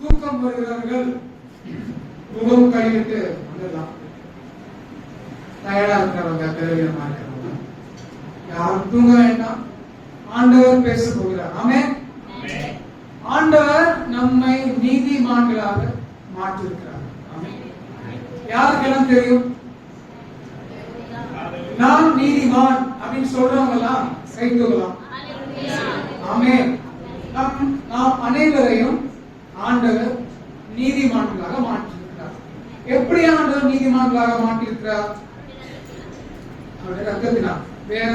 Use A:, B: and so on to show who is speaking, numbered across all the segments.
A: தூக்கம் வருகிறவர்கள் முகம் கழுவிட்டு வந்துடலாம். டயர்டா இருக்கிறவங்க, பெருவிதமா இருக்கிறவங்க யாரும் தூங்க வேண்டாம். ஆண்டவர் பேச போகிறார். ஆமென். ஆண்டவர் நம்மை நீதிமான்களாக மாற்றிருக்கிறார். ஆமென். யாருக்கெல்லாம் தெரியும் நான் நீதிமான் அப்படின்னு சொல்றவங்க எல்லாம் கை தூக்கலாம். ஆமென். நாம் அனைவரையும் ஆண்டவர் நீதிமான்களாக மாற்றியிருக்கிறார். எப்படி ஆண்டவர் நீதிமான்களாக மாற்றியிருக்கிறார்? அவருடைய ரத்தத்தினால். வேற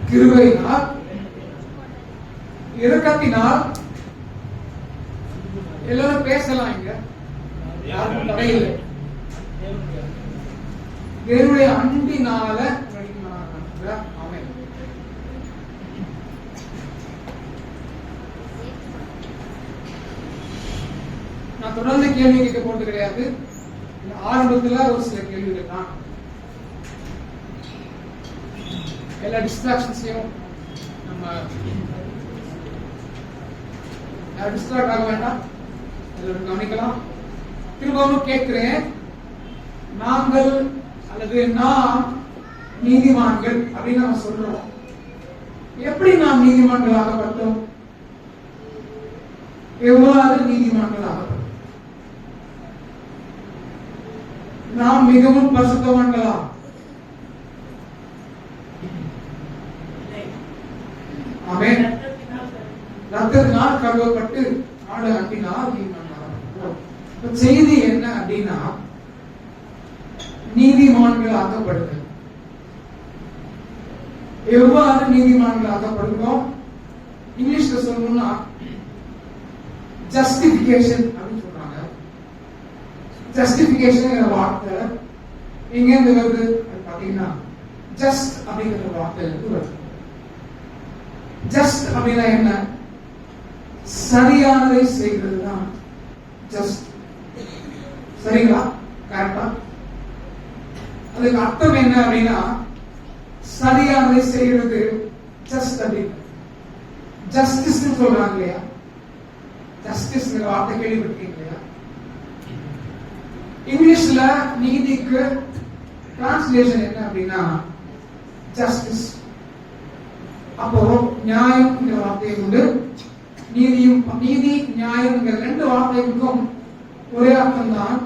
A: கிருபையினால், இரக்கத்தினால். எல்லாரும் பேசலாம், இங்க யாருக்கும் தடையில்லை. தேவனுடைய அன்பினால. ஆமென். நான் தொடர்ந்து கேள்வி கேட்க போறது கிடையாது. ஆரம்பத்துல ஒரு சில கேள்விகள் தான். எல்லா டிஸ்ட்ராக்ஷன்ஸையும் நம்ம டிஸ்ட்ராக்ட் ஆக வேண்டாம், எல்லாரும் கவனிக்கலாம். திரும்பவும் கேட்கிறேன், நாங்கள் அல்லது நாம் நீதிமான்கள் அப்படின்னு நம்ம சொல்றோம். எப்படி நாம் நீதிமான்கள் ஆகப்பட்டோம்? எவ்வாறு நீதிமான்கள் ஆகப்பட்டோம்? நாம் மிகவும் பரிசுத்தவான்களா? ஆமென். ரத்தத்தினால் கழுவப்பட்டு ஆடு அட்டினால் நீதிமான்கள். செய்தி என்ன அப்படின்னா, நீதிமான்கள் ஆக்கப்படுது. எவ்வாறு நீதிமான்கள் ஆக்கப்படுகிறோம்? இங்கிலீஷ்ல சொல்லணும்னா ஜஸ்டிபிகேஷன் அப்படின்னு சொல்றாங்க. ஜஸ்டிபிகேஷன் வார்த்தை எங்க இருந்து வருது பாத்தீங்கன்னா, ஜஸ்ட் அப்படிங்கிற வார்த்தை வருது. ஜஸ்ட் அப்படின்னா என்ன? சரியானதை செய்கிறது தான் ஜஸ்ட். சரிங்களா? கரெக்டா? அதுக்கு அர்த்தம் என்ன அப்படின்னா, சரியானதை செய்கிறது ஜஸ்ட் அப்படின்னு. ஜஸ்டிஸ் சொல்றாங்க இல்லையா? ஜஸ்டிஸ் வார்த்தை கேள்விப்பட்டிருக்கீங்க இல்லையா? இங்கிலீஷ்ல நீதிக்கு டிரான்ஸ்லேஷன் என்ன அப்படின்னா ஜஸ்டிஸ். அப்போ நியாயம் வார்த்தையை கொண்டு நீதியும், நீதி நியாயம் ரெண்டு வார்த்தைக்கும் ஒரே அர்த்தம் தான்.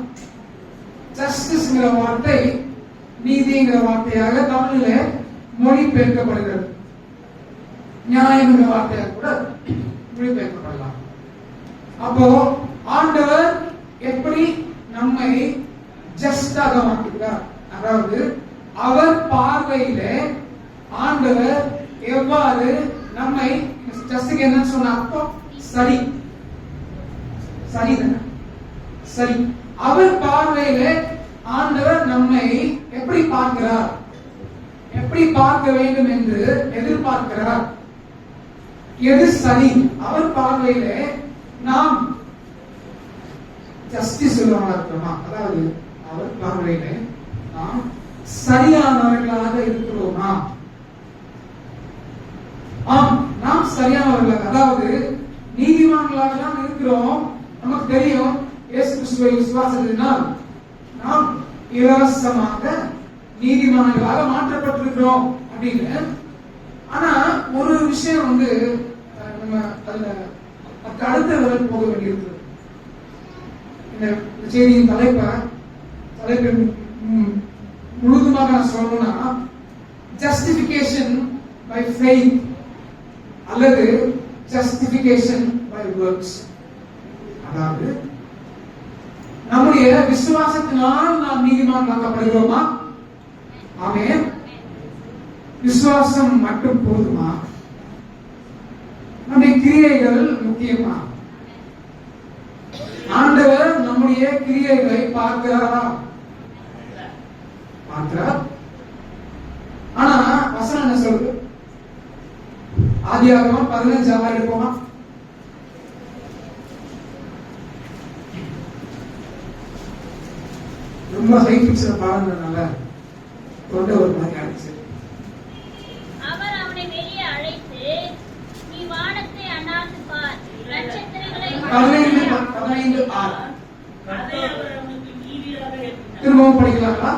A: ஜஸ்டிஸ் வார்த்தை நீதிங்கிற வார்த்தையாக தமிழில் மொழிபெயர்க்கப்படுகிறது. நியாயம் வார்த்தையாக கூட மொழிபெயர்க்கப்படலாம். அப்போ ஆண்டவர் எப்படி நம்மை ஜஸ்டாக மாற்றுகிறார்? அதாவது அவர் பார்வையில ஆண்டவர் எவ்வாறு நம்மை, ஜஸ்டுக்கு என்ன சொன்ன அர்த்தம்? சரி. சரிதானே? சரி. அவர் பார்வையில ஆண்டவர் நம்மை எப்படி பார்க்கிறார்? எப்படி பார்க்க வேண்டும் என்று எதிர்பார்க்கிறார்? எது சரி? அவர் பார்வையில நாம் ஜஸ்டிஸ் இருக்கிறோமா? அதாவது அவர் பார்வையில நாம் சரியானவர்களாக இருக்கிறோமா? ஆம், நாம் சரியானவர்களாக, அதாவது நீதிமான்களாக தான் இருக்கிறோம். நமக்கு தெரியும் இயேசு கிறிஸ்துவை விசுவாசத்தினால் நாம் இலவசமாக நீதிமான்களாக மாற்றப்பட்டிருக்கிறோம் அப்படின்னு. ஆனா ஒரு விஷயம் நம்ம அதுல அடுத்த லெவல் போக வேண்டியிருக்கு. இந்த செய்தியின் தலைப்பு முழுதுமாக நான் சொல்லணும்னா, ஜஸ்டிபிகேஷன் பை ஃபெய்த் அல்லது ஜஸ்டிபிகேஷன் பை வொர்க்ஸ். அதாவது நம்முடைய விசுவாசத்தினால் நாம் நீதிமான்களாக்கப்படுகிறோமா? ஆமென். விசுவாசம் மட்டும் போதுமா? நம்முடைய கிரியைகள் முக்கியமா? ஆண்டவர் நம்முடைய கிரியைகளை பார்க்கிறாரா? பார்க்கிறார். ஆனா வசனம் என்ன சொல்லுது? ஆதியாகமம் 15 எடுப்போமா? ரொம்ப ஹை பிக்சர் பாருங்கனால தொண்டை ஒரு மாதிரி அடிச்சு.
B: அவர் அவனை வெளியே அழைத்து
A: 15:6. திரும்பவும் படிக்கலாங்களா?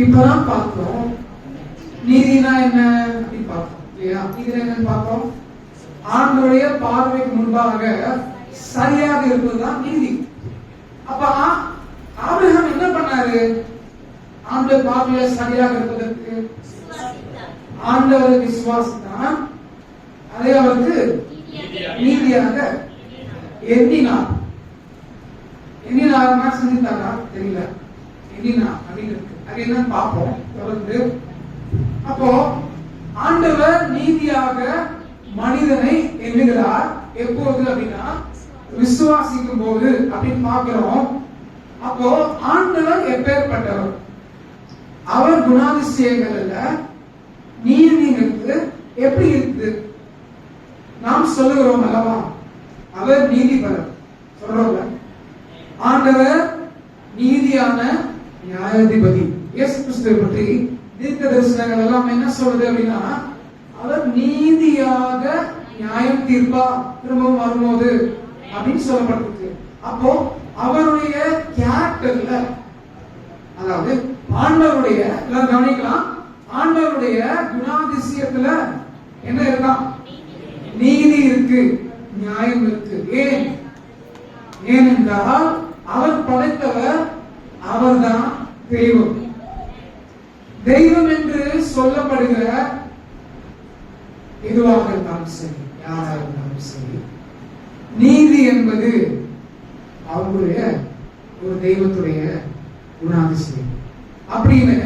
A: இப்பதான் பார்த்தோம் நீதினா என்ன அப்படின்னு பார்த்தோம் இல்லையா? நீதினா என்னன்னு பார்த்தோம். ஆண்டவருடைய பார்வைக்கு முன்பாக சரியாக இருப்பதுதான் நீதி. அப்ப ஆபிரகாம் என்ன பண்ணாரு? ஆண்டவர் பார்வையில சரியாக இருப்பதற்கு ஆண்டவரை விசுவாசித்தான், அதை அவருக்கு நீதியாக எண்ணினார். எண்ணினார்னா சிந்தித்தாரா தெரியல, எண்ணினார் அப்படின்னு இருக்கு. அது என்னன்னு பார்ப்போம் தொடர்ந்து. அப்போ ஆண்டவர் நீதியாக மனிதனை எண்ணுகிறார் எப்போது அப்படின்னா விசுவாசிக்கும் போது அப்படின்னு பார்க்கிறோம். அப்போ ஆண்டவர் எப்பேற்பட்டவர்? அவர் குணாதிசயங்கள்ல நீதிங்கிறது எப்படி இருக்குது? நாம் சொல்லுகிறோம் அல்லவா, அவர் நீதிபரர் சொல்றோம்ல. ஆண்டவர் நீதியான நியாயாதிபதி. இயேசு கிறிஸ்துவை பற்றி தீர்க்க தரிசனங்கள் எல்லாம் என்ன சொல்றது அப்படின்னா, அவர் நீதியாக நியாயம் தீர்ப்பா திரும்பவும் வரும்போது அப்படின்னு சொல்லப்பட்டிருக்கு. அப்போ அவருடைய கேரக்டர்ல, அதாவது ஆண்டவருடைய கவனிக்கலாம், ஆண்டவருடைய குணாதிசயத்துல என்ன இருக்கான்? நீதி இருக்கு, நியாயம் இருக்கு. ஏனென்றால் அவர் படைத்தவர், அவர்தான் தெய்வம். தெய்வம் என்று சொல்லப்படுகிற எதுவாக இருந்தாலும் சரி, யாராக இருந்தாலும் சரி, நீதி என்பது அவருடைய ஒரு தெய்வத்துடைய குணாதிசயம் அப்படின்னு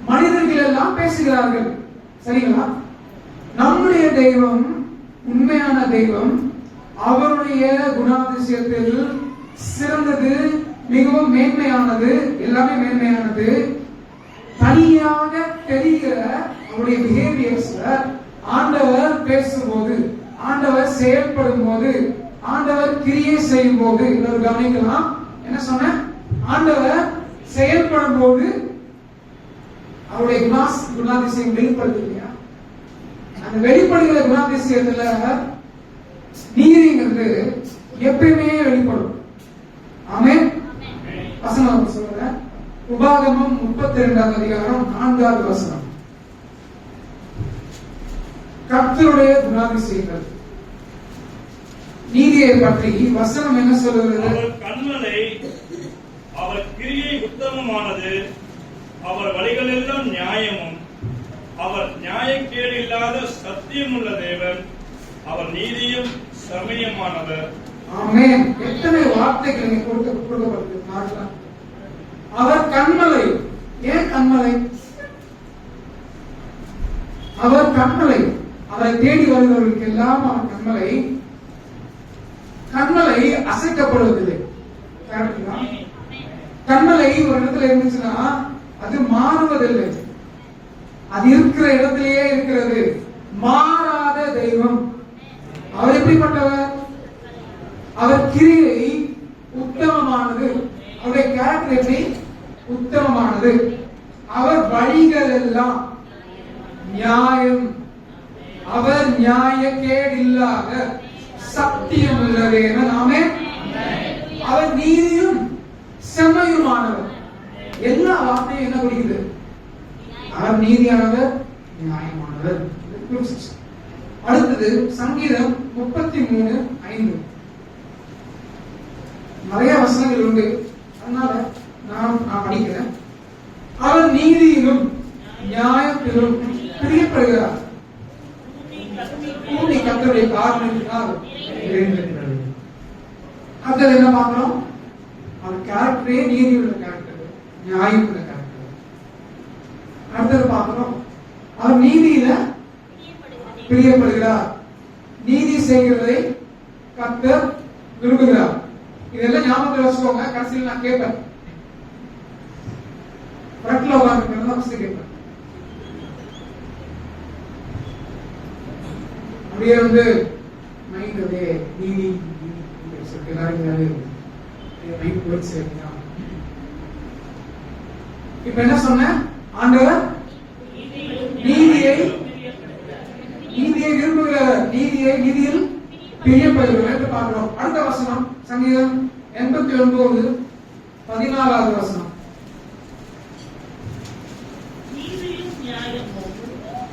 A: மனிதர்கள் எல்லாம் பேசுகிறார்கள். சரிங்களா? நம்முடைய தெய்வம், உண்மையான தெய்வம், அவருடைய குணாதிசயத்தில் சிறந்தது, மிகவும் மேன்மையானது, எல்லாமே மேன்மையானது. தனியாக தெரிகிற அவருடைய பிஹேவியர்ஸ்ல ஆண்டவர் பேசும்போது, ஆண்டவர் செயல்படும் போது, ஆண்டவர் கிரியை செய்யும் போது, இன்னொரு கவனிக்கலாம். என்ன சொன்ன? ஆண்டவர் செயல்படும் போது அவருடைய குணாதிசயம் வெளிப்படுது இல்லையா? அந்த வெளிப்படுகிற குணாதிசயத்துல நீதிங்கிறது எப்பயுமே வெளிப்படும். ஆமென். வசனம் சொல்றேன். உபாகமம் 32ஆம் அதிகாரம் 4வது வசனம். கர்த்தருடைய குணாதிசயங்கள் நீதியை பற்றி வசனம் என்ன சொல்கிறது?
B: அவர் கண்மலை, அவர் கிரியை உத்தமமானது, அவர் வழிகளெல்லாம் நியாயமும், அவர் நியாயக்கேடு இல்லாத சத்தியமுள்ள தேவன், அவர் நீதியும் சமயமானவர்.
A: ஆமென். எத்தனை வார்த்தைகள் கொடுக்கப்பட்டிருக்கு. அவர் கண்மலை. ஏன் கண்மலை? அவர் கண்மலை. அவரை தேடி வருகிறவர்களுக்கு எல்லாம் அவர் கண்மலை. கண்மலை அசைக்கப்படுவதில்லை. கண்மலை ஒரு இடத்துல இருந்துச்சுன்னா அது மாறுவதில்லை. அது இருக்கிற இடத்திலேயே இருக்கிறது. மாறாத தெய்வம். அவர் எப்படிப்பட்டவர்? அவர் கிரியை உத்தமமானது. அவருடைய கேரக்டர் எப்படி? உத்தமமானது. அவர் வழிகள் எல்லாம் நியாயம். அவர் நியாயக்கேடு இல்லாத சத்தியம் உள்ளது. நாமே அவர் நீதியும் செம்மையுமானவர். எல்லா வார்த்தையும் என்ன குறிக்குது? அவர் நீதியானவர், நியாயமானவர். அடுத்தது சங்கீதம் 33:5. நிறைய வசனங்கள் உண்டு, அதனால நான் படிக்கிறேன். அவர் நீதியிலும் நியாயத்திலும் பிரியப்படுகிறார். பூமி கர்த்தருடைய காரணத்தினால் நிறைந்திருக்கிறது. அடுத்தது என்ன பார்க்கிறோம்? அவர் கேரக்டரே நீதி உள்ள கேரக்டர், நியாயம் உள்ள கேரக்டர். அடுத்தது பார்க்கிறோம், அவர் நீதியில பிரியப்படுகிறார். நீதி செய்கிறதை கர்த்தர் விரும்புகிறார். இதெல்லாம் ஞாபகத்தில் வச்சுக்கோங்க. கடைசியில் நான் கேட்பேன், ஃப்ரண்ட்ல உட்கார்ந்து கேட்பேன். அப்படியே வந்து மைண்ட் அப்படியே நீதி மைண்ட் போயிடுச்சு. இப்ப என்ன சொன்ன? ஆண்டவர் நீதியை கிருபையுள்ளவர், நீதியில் பிரியப்படுகிறவர் என்று பார்க்கிறோம். அடுத்த வசனம் சங்கீதம் 89:14 வசனம்.
C: நீதியும் நியாயமும்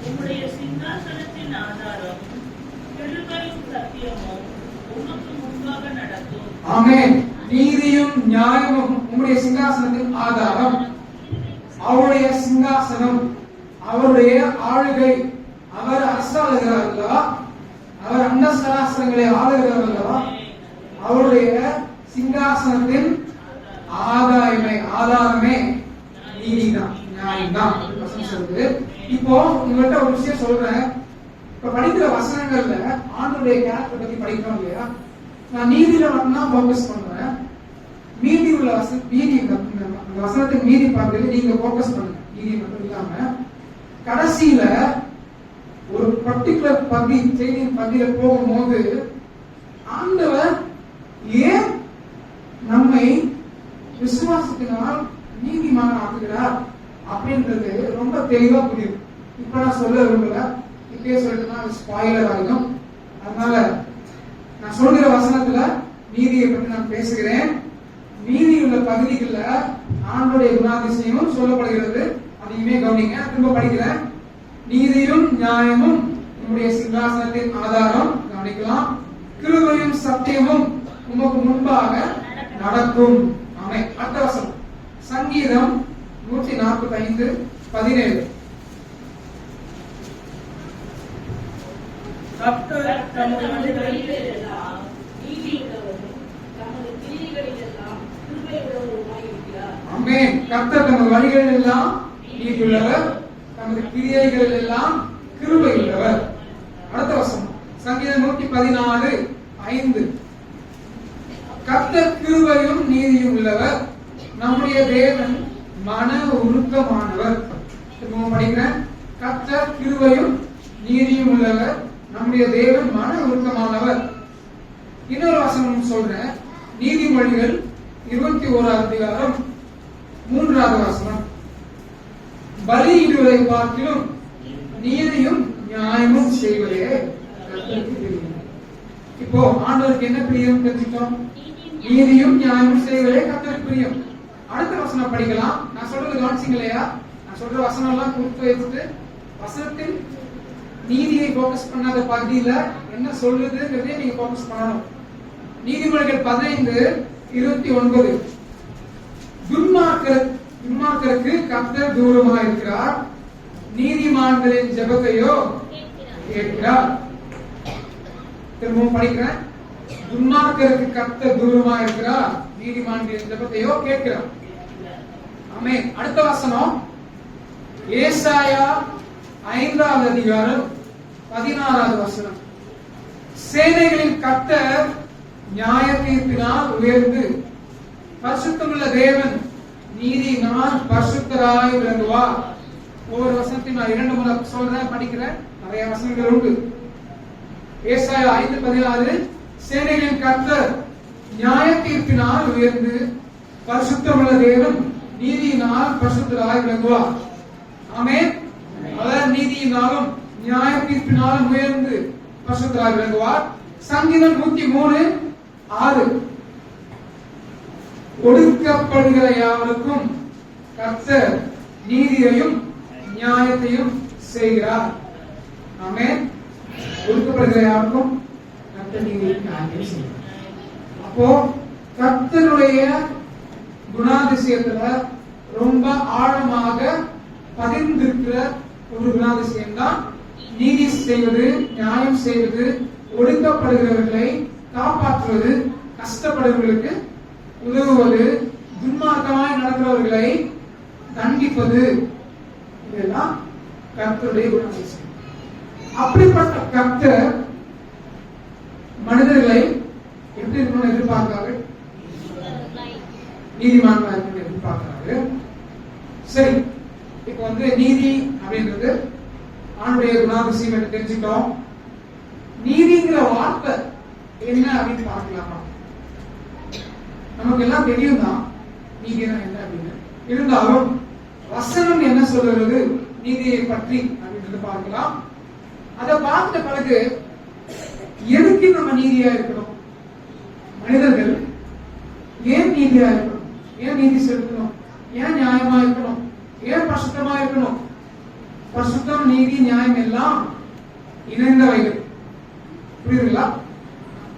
C: உம்முடைய சிங்காசனத்தின் ஆதாரம், கிருபையும் சத்தியமும் உமக்கு முன்பாக நடக்கும்.
A: ஆமென். நீதியும் நியாயமும் உம்முடைய சிங்காசனத்தின் ஆதாரம். அவருடைய சிங்காசனம், அவருடைய ஆளுகை, அவர் அரசாளுகிறார் அல்லவா, அவர் அண்ட சராசரங்களை ஆளுகிறார் அல்லவா, அவருடைய சிங்காசனத்தின் ஆதாரமே நீதிதான், நியாயம்தான் வசனம் சொல்லுது. இப்போ உங்கள்கிட்ட ஒரு விஷயம் சொல்றேன். இப்ப படிக்கிற வசனங்கள்ல ஆண்டவருடைய கேரக்டர் பத்தி படிக்கிறோம் இல்லையா, நான் நீதியில மட்டும்தான் போக்கஸ் பண்றேன். மீதி உள்ள வசனத்துக்கு மீதி பார்த்து நீங்க போக்கஸ் பண்ணுங்க. நீதி மட்டும் இல்லாம கடைசியில ஒரு பர்டிகுலர் பகுதி, செய்தியின் பகுதியில போகும்போது ஆண்டவர் ஏன் நம்மை விசுவாசத்தினால் நீதிமான ஆக்குகிறார் அப்படின்றது ரொம்ப தெளிவா புரியும். இப்ப நான் சொல்ல விரும்பல, இப்பயே சொல்லிட்டுனா ஸ்பாயிலர் ஆகிடும். அதனால நான் சொல்கிற வசனத்துல நீதியை பற்றி நான் பேசுகிறேன். நீதி உள்ள பகுதிகளில் ஆண்டவருடைய குணாதிசயமும் சொல்லப்படுகிறது. அதையுமே கவனிங்க. திரும்ப படிக்கிறேன். நீதியும் நியாயமும் உம்முடைய சிங்காசனத்தின் ஆதாரம், கவனிக்கலாம். கிருபையும் சத்தியமும் உமக்கு முன்பாக நடக்கும். ஆமென். அடுத்த வசனம் சங்கீதம் 145:17.
C: கர்த்தர் தமது வழிகளிலெல்லாம் நீதியுள்ளவரும் தமது கிரியைகளிலெல்லாம் கிருபையுள்ளவருமாய் இருக்கிறார்.
A: ஆமென். கர்த்தர் தமது வழிகளிலெல்லாம் நீதியுள்ளவர், தமது கிரியைகளிலெல்லாம் கிருபையுள்ளவர். அடுத்த வசனம் சங்கீதம் 114:5. கர்த்தர் கிருபையும் நீதியும் உள்ளவர், நம்முடைய தேவன் மன உருக்கமானவர். திரும்பவும் படிக்கிறேன். கர்த்தர் கிருபையும் நீதியும் உள்ளவர், நம்முடைய தேவன் மன உருக்கமானவர். இன்னொரு வசனம் சொல்றேன். நீதிமொழிகள் 21:3 வசனம். பலியிடுவதை பார்க்கிலும் நீதியும் நியாயமும் செய்வதே கர்த்தருக்கு பிரியம். இப்போ ஆண்டவருக்கு என்ன பிரியம் தெரிஞ்சுட்டோம்? நீதியும் நியாயமும் செய்வதே கர்த்தருக்கு பிரியம். அடுத்த வசனம் படிக்கலாம். நான் சொல்றது கவனிச்சிங்க இல்லையா? நான் சொல்ற வசனம் எல்லாம் குறித்து வைத்துட்டு வசனத்தில் நீதியை போக்கஸ் பண்ணாத பகுதியில என்ன சொல்லுதுங்கிறதே நீங்க போக்கஸ் பண்ணணும். நீதிமொழிகள் 15:29. துன்மார்க்கருக்கு கர்த்தர் தூரமாக இருக்கிறார், நீதிமான்களின் ஜெபத்தையோ கேட்கிறார். திரும்பவும் படிக்கிறேன். துன்மார்க்கருக்கு கர்த்தர் தூரமாக இருக்கிறார், நீதிமான்களின் ஜெபத்தையோ கேட்கிறார். ஆமென். அடுத்த வசனம் ஏசாயா 5:16 வசனம். சேனைகளின் கர்த்தர் நியாய தீர்ப்பினால் உயர்ந்து பரிசுத்தமுள்ள தேவன் நீதியினால் பரிசுத்தராய் விளங்குவார். ஒவ்வொரு வசனத்தையும் நான் 2 முறை சொல்றேன், படிக்கிறேன். நிறைய வசனங்கள் உண்டு. ஏசாயா 5:16. சேனைகளின் கர்த்தர் நியாய தீர்ப்பினால் உயர்ந்து பரிசுத்தமுள்ள தேவன் நீதியினால் பரிசுத்தராய் விளங்குவார். ஆமென். அவர் நீதியினாலும் நியாய தீர்ப்பினாலும் உயர்ந்து பரிசுத்தராய் விளங்குவார். சங்கீதம் 103:6. ஒடுக்கப்படுகிற யாவருக்கும் கர்த்தர் நீதியையும் நியாயத்தையும் செய்கிறார். ஆமென். ஒடுக்கப்படுகிற யாருக்கும் கர்த்தர் நீதியையும் நியாயத்தையும் செய்கிறார். அப்போ கர்த்தருடைய குணாதிசயத்துல ரொம்ப ஆழமாக பதிந்திருக்கிற ஒரு குணாதிசயம் தான் நீதி செய்வது, நியாயம் செய்வது, ஒடுக்கப்படுகிறவர்களை காப்பாற்றுவது, கஷ்டப்படுகிறவர்களுக்கு உதவுவது, துன்மார்க்கமாய் நடக்கிறவர்களை தண்டிப்பது. இதெல்லாம் கர்த்தருடைய குணாதிசயம். அப்படிப்பட்ட கர்த்தர் மனிதர்களை எப்படி இருக்கணும்னு எதிர்பார்க்கிறார்கள்? நீதிமான்களா இருக்கணும்னு எதிர்பார்க்கிறார்கள். சரி, இப்ப நீதி அப்படின்றது ஆணுடைய குணாதிசயம் என்று தெரிஞ்சுட்டோம். நீதிங்கிற வார்த்தை என்ன அப்படின்னு பார்க்கலாமா? நமக்கு எல்லாம் தெரியும் தான் நீதினா என்ன அப்படின்னு. இருந்தாலும் வசனம் என்ன சொல்லுகிறது நீதியை பற்றி அப்படின்றது பார்க்கலாம். அதை பார்த்த பிறகு எதுக்கு நம்ம நீதியா இருக்கணும்? மனிதர்கள் ஏன் நீதியா இருக்கணும்? ஏன் நீதி செலுத்தணும்? ஏன் நியாயமா இருக்கணும்? ஏன் பரிசுத்தமா இருக்கணும்? பரிசுத்தம், நீதி, நியாயம் எல்லாம் இணைந்தவைகள். புரியுதுங்களா?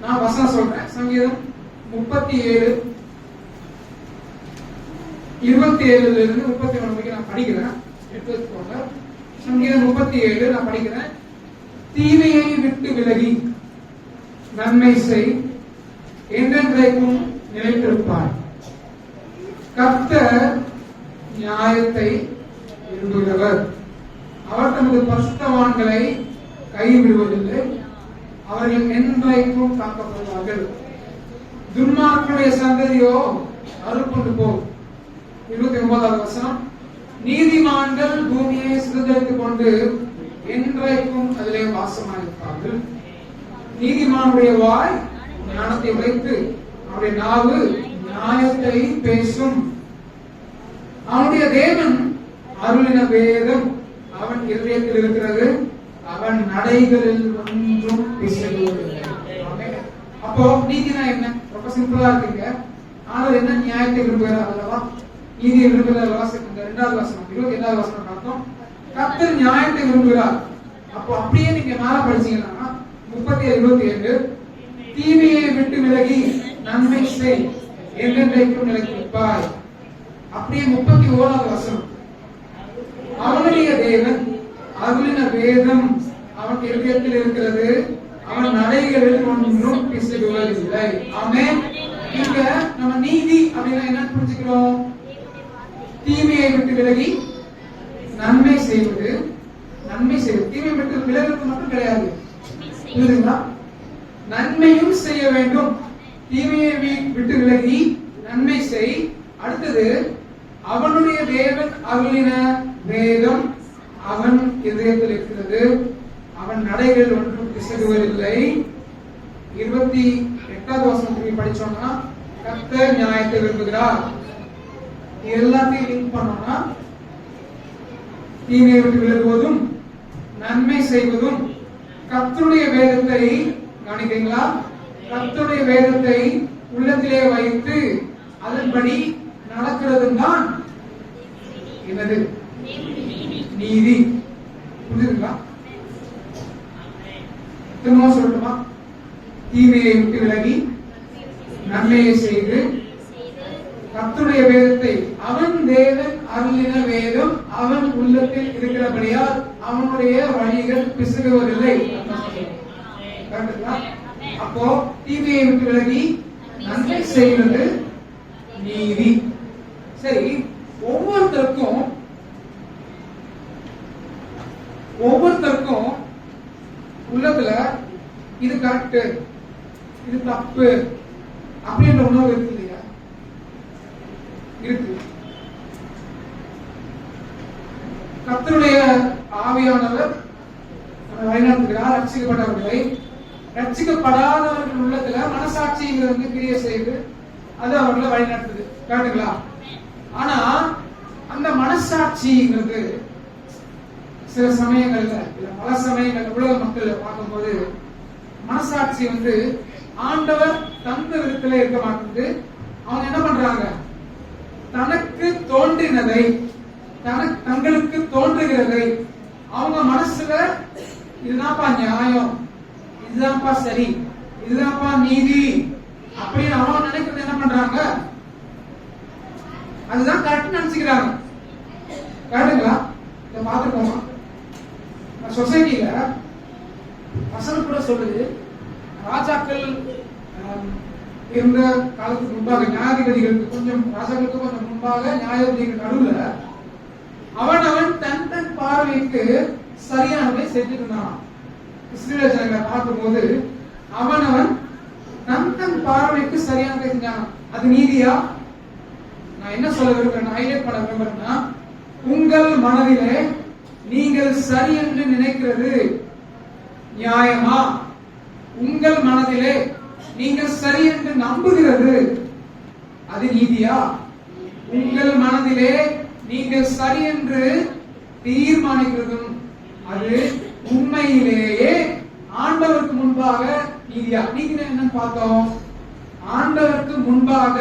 A: நான் வசனம் சொல்றேன். சங்கீதம் 37 27 இருந்து 31 வரைக்கும் நான் படிக்கிறேன். எடுத்து வச்சுக்கோங்க. சங்கீதம் 37 நான் படிக்கிறேன். தீமையை விட்டு விலகி நன்மை செய், என்றென்றைக்கும் நிலைத்திருப்பார். கர்த்தர் நியாயத்தை விரும்புகிறவர். அவர் தமது பரிசுத்தவான்களை கைவிடுவதில்லை. அவர்கள் என்றைக்கும் காக்கப்படுவார்கள். துன்மார்க்கனுடைய சந்ததியோ அறுப்புண்டு போகும். 29வது வசனம். நீதிமான்கள் பூமியை சுதந்திரித்துக் கொண்டு என்றைக்கும் அதிலே வாசமாயிருப்பார்கள். நீதிமானுடைய வாய் ஞானத்தை வைத்து அவருடைய நாவு நியாயத்தை பேசும். அவனுடைய தேவன் அருளின வேதம் அவன் இருதயத்தில் இருக்கிறது. அவன் நடைகளில் ஒன்றும் பிசகுவதில்லை. அப்போ நீதினா என்ன? ரொம்ப சிம்பிளா இருக்குங்க. ஆனால் என்ன? நியாயத்தை விரும்புகிறார் அல்லவா? நீதியை விரும்புகிறார். இந்த 2வது வசனம் 27வது வசனம் பார்த்தோம். கர்த்தர் நியாயத்தை விரும்புகிறார். அப்போ அப்படியே நீங்க மேல படிச்சீங்கன்னா 37:27 தீமையை விட்டு விலகி நன்மை செய், என்றென்றைக்கும் நிலைத்திருப்பாய். அப்படியே 31வது வசனம். அவனுடைய தேவன் அருளின வேதம் அவன் இருதயத்தில் இருக்கிறது. அவன் நடைகளில் ஒன்றும் பிசகுவதில்லை. ஆமென். இங்க நம்ம நீதி அப்படின்னா என்ன புரிஞ்சுக்கிறோம்? தீமையை விட்டு விலகி நன்மை செய்வது. நன்மை செய்வது தீமை விட்டு விலகுறது மட்டும் கிடையாது. புரியுதுங்களா? நன்மையும் செய்ய வேண்டும். தீமையை விட்டு விலகி நன்மை செய். அடுத்தது அவனுடைய தேவன் அருளின வேதம் அவன் இதயத்தில் இருக்கிறது. அவன் நடைகள் ஒன்றும் பிசகுவதில்லை. 28வது வசனத்தை படிச்சோம்னா கர்த்தர் நியாயத்தை விரும்புகிறார். எல்லாத்தையும் லிங்க் பண்ணோம்னா தீமையை விட்டு விலகுவதும் நன்மை செய்வதும் கர்த்தருடைய வேதத்தை கவனிக்கிறீங்களா? கர்த்தருடைய வேதத்தை உள்ளத்திலே வைத்து அதன்படி நடக்கிறதும் தான் என்னது? நீதி. புரியுதுங்களா? திரும்ப சொல்லட்டுமா? தீமையை விட்டு விலகி நன்மையை செய்து கர்த்தருடைய வேதத்தை அவன் தேவன் அருளின வேதம் அவன் உள்ளத்தில் இருக்கிறபடியால் அவனுடைய வழிகள் பிசகுவதில்லை. அப்போ தீமையை விட்டு விலகி நன்மை செய்வது நீதி. சரி, ஒவ்வொருத்தருக்கும் உள்ளத்துல இது கரெக்ட், இது தப்பு அப்படின்ற உணர்வு இருக்கு இல்லையா? இருக்கு. கர்த்தருடைய ஆவியானவர் வழிநடத்துகிறார் ரட்சிக்கப்பட்டவர்களை. ரட்சிக்கப்படாதவர்கள் உள்ளத்துல மனசாட்சிங்கிறது கிரியை செய்து அது அவர்களை வழிநடத்துது. கேட்டுங்களா? ஆனா அந்த மனசாட்சிங்கிறது சில சமயங்கள்ல இல்ல பல சமயங்கள்ல உலக மக்கள் பார்க்கும்போது மனசாட்சி ஆண்டவர் தந்த விதத்துல இருக்க மாட்டேங்குது. அவங்க என்ன பண்றாங்க? தனக்கு தோன்றினதை தங்களுக்கு தோன்றுகிறதை அவங்க மனசுல இதுதான்ப்பா நியாயம், இதுதான்ப்பா சரி, இதுதான்ப்பா நீதி அப்படின்னு அவங்க நினைக்கிறது என்ன பண்றாங்க? அதுதான் கரெக்ட் நினைச்சுக்கிறாங்க. கரெக்டுங்களா? இத பாத்துக்கோமா? சொசைட்டில வசனம் கூட சொல்லுது, ராஜாக்கள் இருந்த காலத்துக்கு முன்பாக நியாயாதிபதிகளுக்கு கொஞ்சம் ராஜாக்களுக்கு கொஞ்சம் முன்பாக நியாயாதிபதிகள் நடுவுல அவன் தன் பார்வைக்கு சரியானதை செஞ்சுட்டு இருந்தான். இஸ்ரவேல் ஜனங்களை பார்க்கும்போது அவன் தன் பார்வைக்கு சரியானதை செஞ்சான். அது நீதியா? நான் என்ன சொல்ல விரும்புறேன், ஹைலைட் பண்ண விரும்புறேன்னா, உங்கள் மனதிலே நீங்கள் சரி என்று நினைக்கிறது நியாயமா? உங்கள் மனதிலே நீங்கள் சரி என்று நம்புகிறது அது நீதியா? உங்கள் மனதிலே நீங்கள் சரி என்று தீர்மானிக்கிறதும் அது உண்மையிலேயே ஆண்டவருக்கு முன்பாக நீதியா? நீதினா என்னன்னு பார்த்தோம். ஆண்டவருக்கு முன்பாக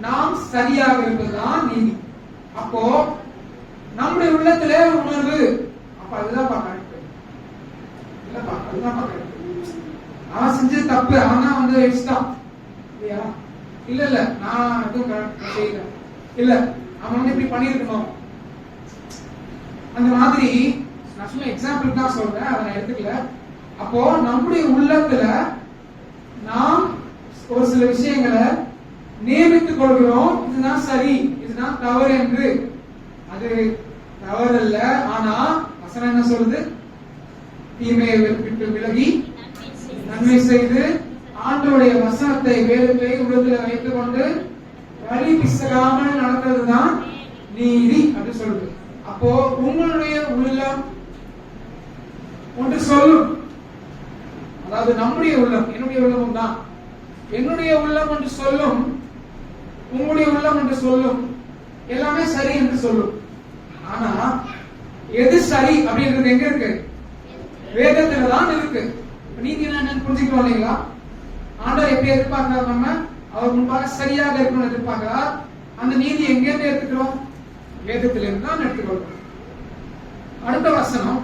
A: நாம் சரியாக இருப்பதுதான் நீதி. அப்போ நம்முடைய உள்ளத்துல ஒரு உணர்வு, அப்ப அதுதான் கரெக்ட் இல்லப்பா, அதுதான் கரெக்ட். அவன் செஞ்சது தப்பு, அவன் தான் வந்து இஷ்டம் இல்லையா? இல்ல நான் எதுவும் செய்யல, இல்ல அவன் வந்து இப்படி பண்ணிருக்கணும். அந்த மாதிரி நான் சும்மா எக்ஸாம்பிள் தான் சொல்றேன், அதை நான் எடுத்துக்கல. அப்போ நம்முடைய உள்ளத்துல நாம் ஒரு சில விஷயங்களை நியமித்துக் கொள்கிறோம். இதுதான் சரி, இதுதான் தவறு என்று. அது தவறு அல்ல. ஆனா வசனம் என்ன சொல்லுது? தீமையை விட்டு விலகி நன்மை செய்து ஆண்டவருடைய வசனத்தை வேதத்தை உள்ளத்துல வைத்துக் கொண்டு வழி பிசகாமல் நடக்கிறதுதான் நீதி அப்படி சொல்லுது. அப்போ உங்களுடைய உள்ளம் ஒன்று சொல்லும், அதாவது நம்முடைய உள்ளம், என்னுடைய உள்ளமும் தான், என்னுடைய உள்ளம் என்று சொல்லும், உங்களுடைய உள்ளம் என்று சொல்லும், எல்லாமே சரி என்று சொல்லும். ஆனா எது சரி அப்படின்றது எங்க இருக்கு? வேதத்துல தான் இருக்கு. நீதி என்னன்னு புரிஞ்சுக்கிறோம் இல்லைங்களா? ஆண்டவர் எப்படி எதிர்பார்க்கிறார்? நம்ம அவர் முன்பாக சரியாக இருக்கணும்னு எதிர்பார்க்கிறார். அந்த நீதி எங்க இருந்து எடுத்துக்கிறோம்? வேதத்திலிருந்து தான் எடுத்துக்கொள்றோம். அடுத்த வசனம்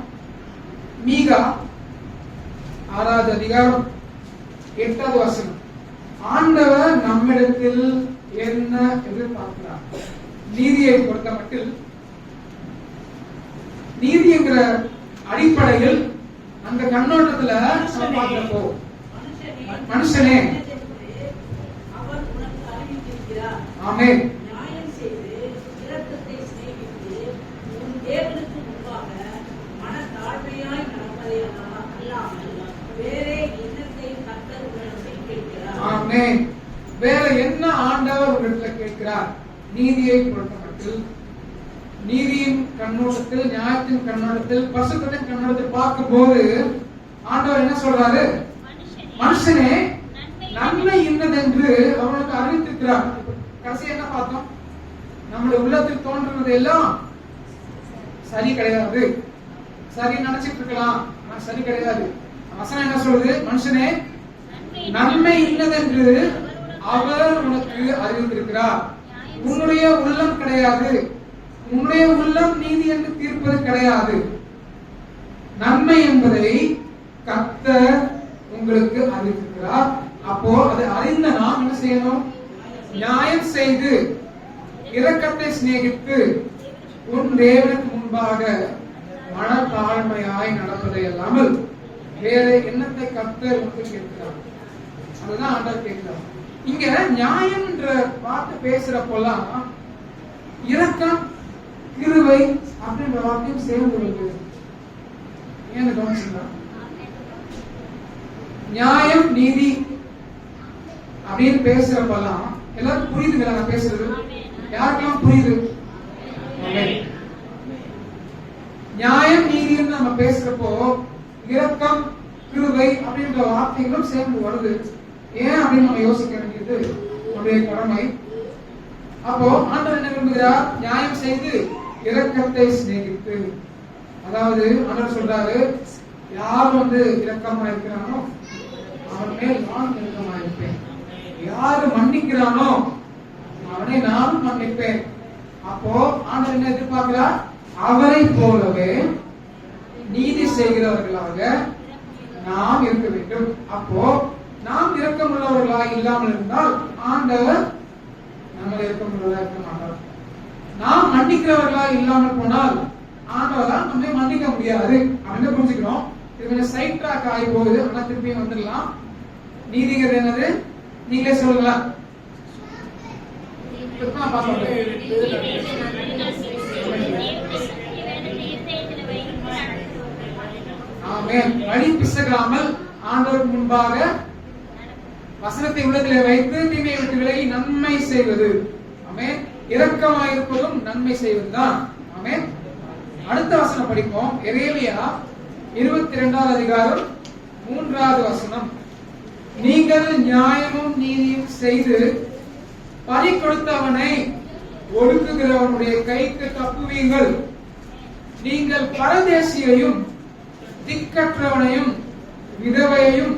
A: மீகா 6வது அதிகாரம் 8வது வசனம். ஆண்டவர் நம்மிடத்தில் என்ன எதிர்பார்க்கிறார்? நீதியை பொறுத்த மட்டில், நீதி என்கிற அடிப்படையில் அந்த கண்ணோட்டத்துல பார்க்கிறப்போ, மனுஷனே
C: அவர் உனக்கு அறிவித்திருக்கிறார்.
A: ஆமென்.
C: நியாயம் செய்து இரக்கத்தை சிநேகித்து உன் தேவனுக்கு முன்பாக மனத்தாழ்மையாய் நடப்பதை அல்லாமல் வேறே என்னத்தை கர்த்தர் உன்னிடத்தில் கேட்கிறார்.
A: ஆமென். வேற என்ன ஆண்டவர் உங்களிடத்தில் கேட்கிறார்? நீதியை பொறுத்த மட்டில், நீதியின் கண்ணோட்டத்தில், நியாயத்தின் கண்ணோட்டத்தில், பரிசுத்தத்தின் கண்ணோட்டத்தில் பார்க்கும்போது ஆண்டவர் என்ன சொல்றாரு? மனுஷனே நன்மை இன்னதென்று அவனுக்கு அறிவித்திருக்கிறார். கடைசி என்ன பார்த்தோம்? நம்முடைய உள்ளத்தில் தோன்றுவது எல்லாம் சரி கிடையாது. சரி நினைச்சிட்டு இருக்கலாம், ஆனா சரி கிடையாது. வசனம் என்ன சொல்றது? மனுஷனே நன்மை இன்னதென்று அவர் உனக்கு அறிவித்திருக்கிறார். உன்னுடைய உள்ளம் கிடையாது, உன்னுடைய உள்ளம் நீதி என்று தீர்ப்பது கிடையாது. நன்மை என்பதை கர்த்தர் உங்களுக்கு அறிவித்திருக்கிறார். அப்போ அதை அறிந்த நாம் என்ன செய்யணும்? நியாயம் செய்து இரக்கத்தை சிநேகித்து உன் தேவனுக்கு முன்பாக மனத்தாழ்மையாய் நடப்பதை அல்லாமல் வேற என்னத்தை கர்த்தர் உங்களுக்கு கேட்கிறார்? அதுதான் ஆண்டவர் கேட்கிறார். இங்க நியாயம் என்ற வார்த்தை பேசுறப்பெல்லாம் இரக்கம், கிருபை அப்படின்ற வார்த்தையும் சேர்ந்து வருது. ஏன்னு கவனிச்சுங்களா? நியாயம், நீதி அப்படின்னு பேசுறப்பெல்லாம் எல்லாரும் புரியுதுங்களா நான் பேசுறது? யாருக்கெல்லாம் புரியுது? நியாயம், நீதின்னு நம்ம பேசுறப்போ இரக்கம், கிருபை அப்படின்ற வார்த்தைகளும் சேர்ந்து வருது. ஏன் அப்படின்னு நம்ம யோசிக்க வேண்டியது நம்முடைய கடமை. அப்போ ஆண்டவர் என்ன விரும்புகிறார்? நியாயம் செய்து இரக்கத்தை சிநேகித்து. அதாவது ஆண்டவர் சொல்றாரு, யார் இரக்கமா இருக்கிறானோ அவன் மேல் நான் இரக்கமா இருப்பேன், யாரு மன்னிக்கிறானோ அவனை நானும் மன்னிப்பேன். அப்போ ஆண்டவர் என்ன எதிர்பார்க்கிறார்? அவரை போலவே நீதி செய்கிறவர்களாக நாம் இருக்க வேண்டும். அப்போ நாம் இரக்கமுள்ளவர்களாக இல்லாமல் இருந்தால் ஆண்டவர் நம்மளை இரக்கமுள்ளவர்களாக இருக்க மாட்டார். நாம் மன்னிக்கிறவர்களாக இல்லாமல் போனால் ஆண்டவரால் நம்மை மன்னிக்க முடியாது. அப்படின்னு புரிஞ்சுக்கணும். இது கொஞ்சம் சைட் ட்ராக் ஆகி போகுது, ஆனா திருப்பியும் வந்துடலாம். நீதிங்கிறது என்னது? நீங்களே சொல்லலாம். வழி பிசகாமல் ஆண்டவருக்கு முன்பாக வசனத்தை உள்ளத்திலே வைத்து தீமையை விட்டு விலகி நன்மை செய்வது. ஆமென். இரக்கமாயிருப்பதும் நன்மை செய்வதுதான். ஆமென். அடுத்த வசனம் படிப்போம். எரேமியா 22வது அதிகாரம் 3வது வசனம். நீங்கள் நியாயமும் நீதியும் செய்து பறி கொடுத்தவனை ஒடுக்குகிறவனுடைய கைக்கு தப்புவீங்கள். நீங்கள் பரதேசியையும் திக்கற்றவனையும் விதவையையும்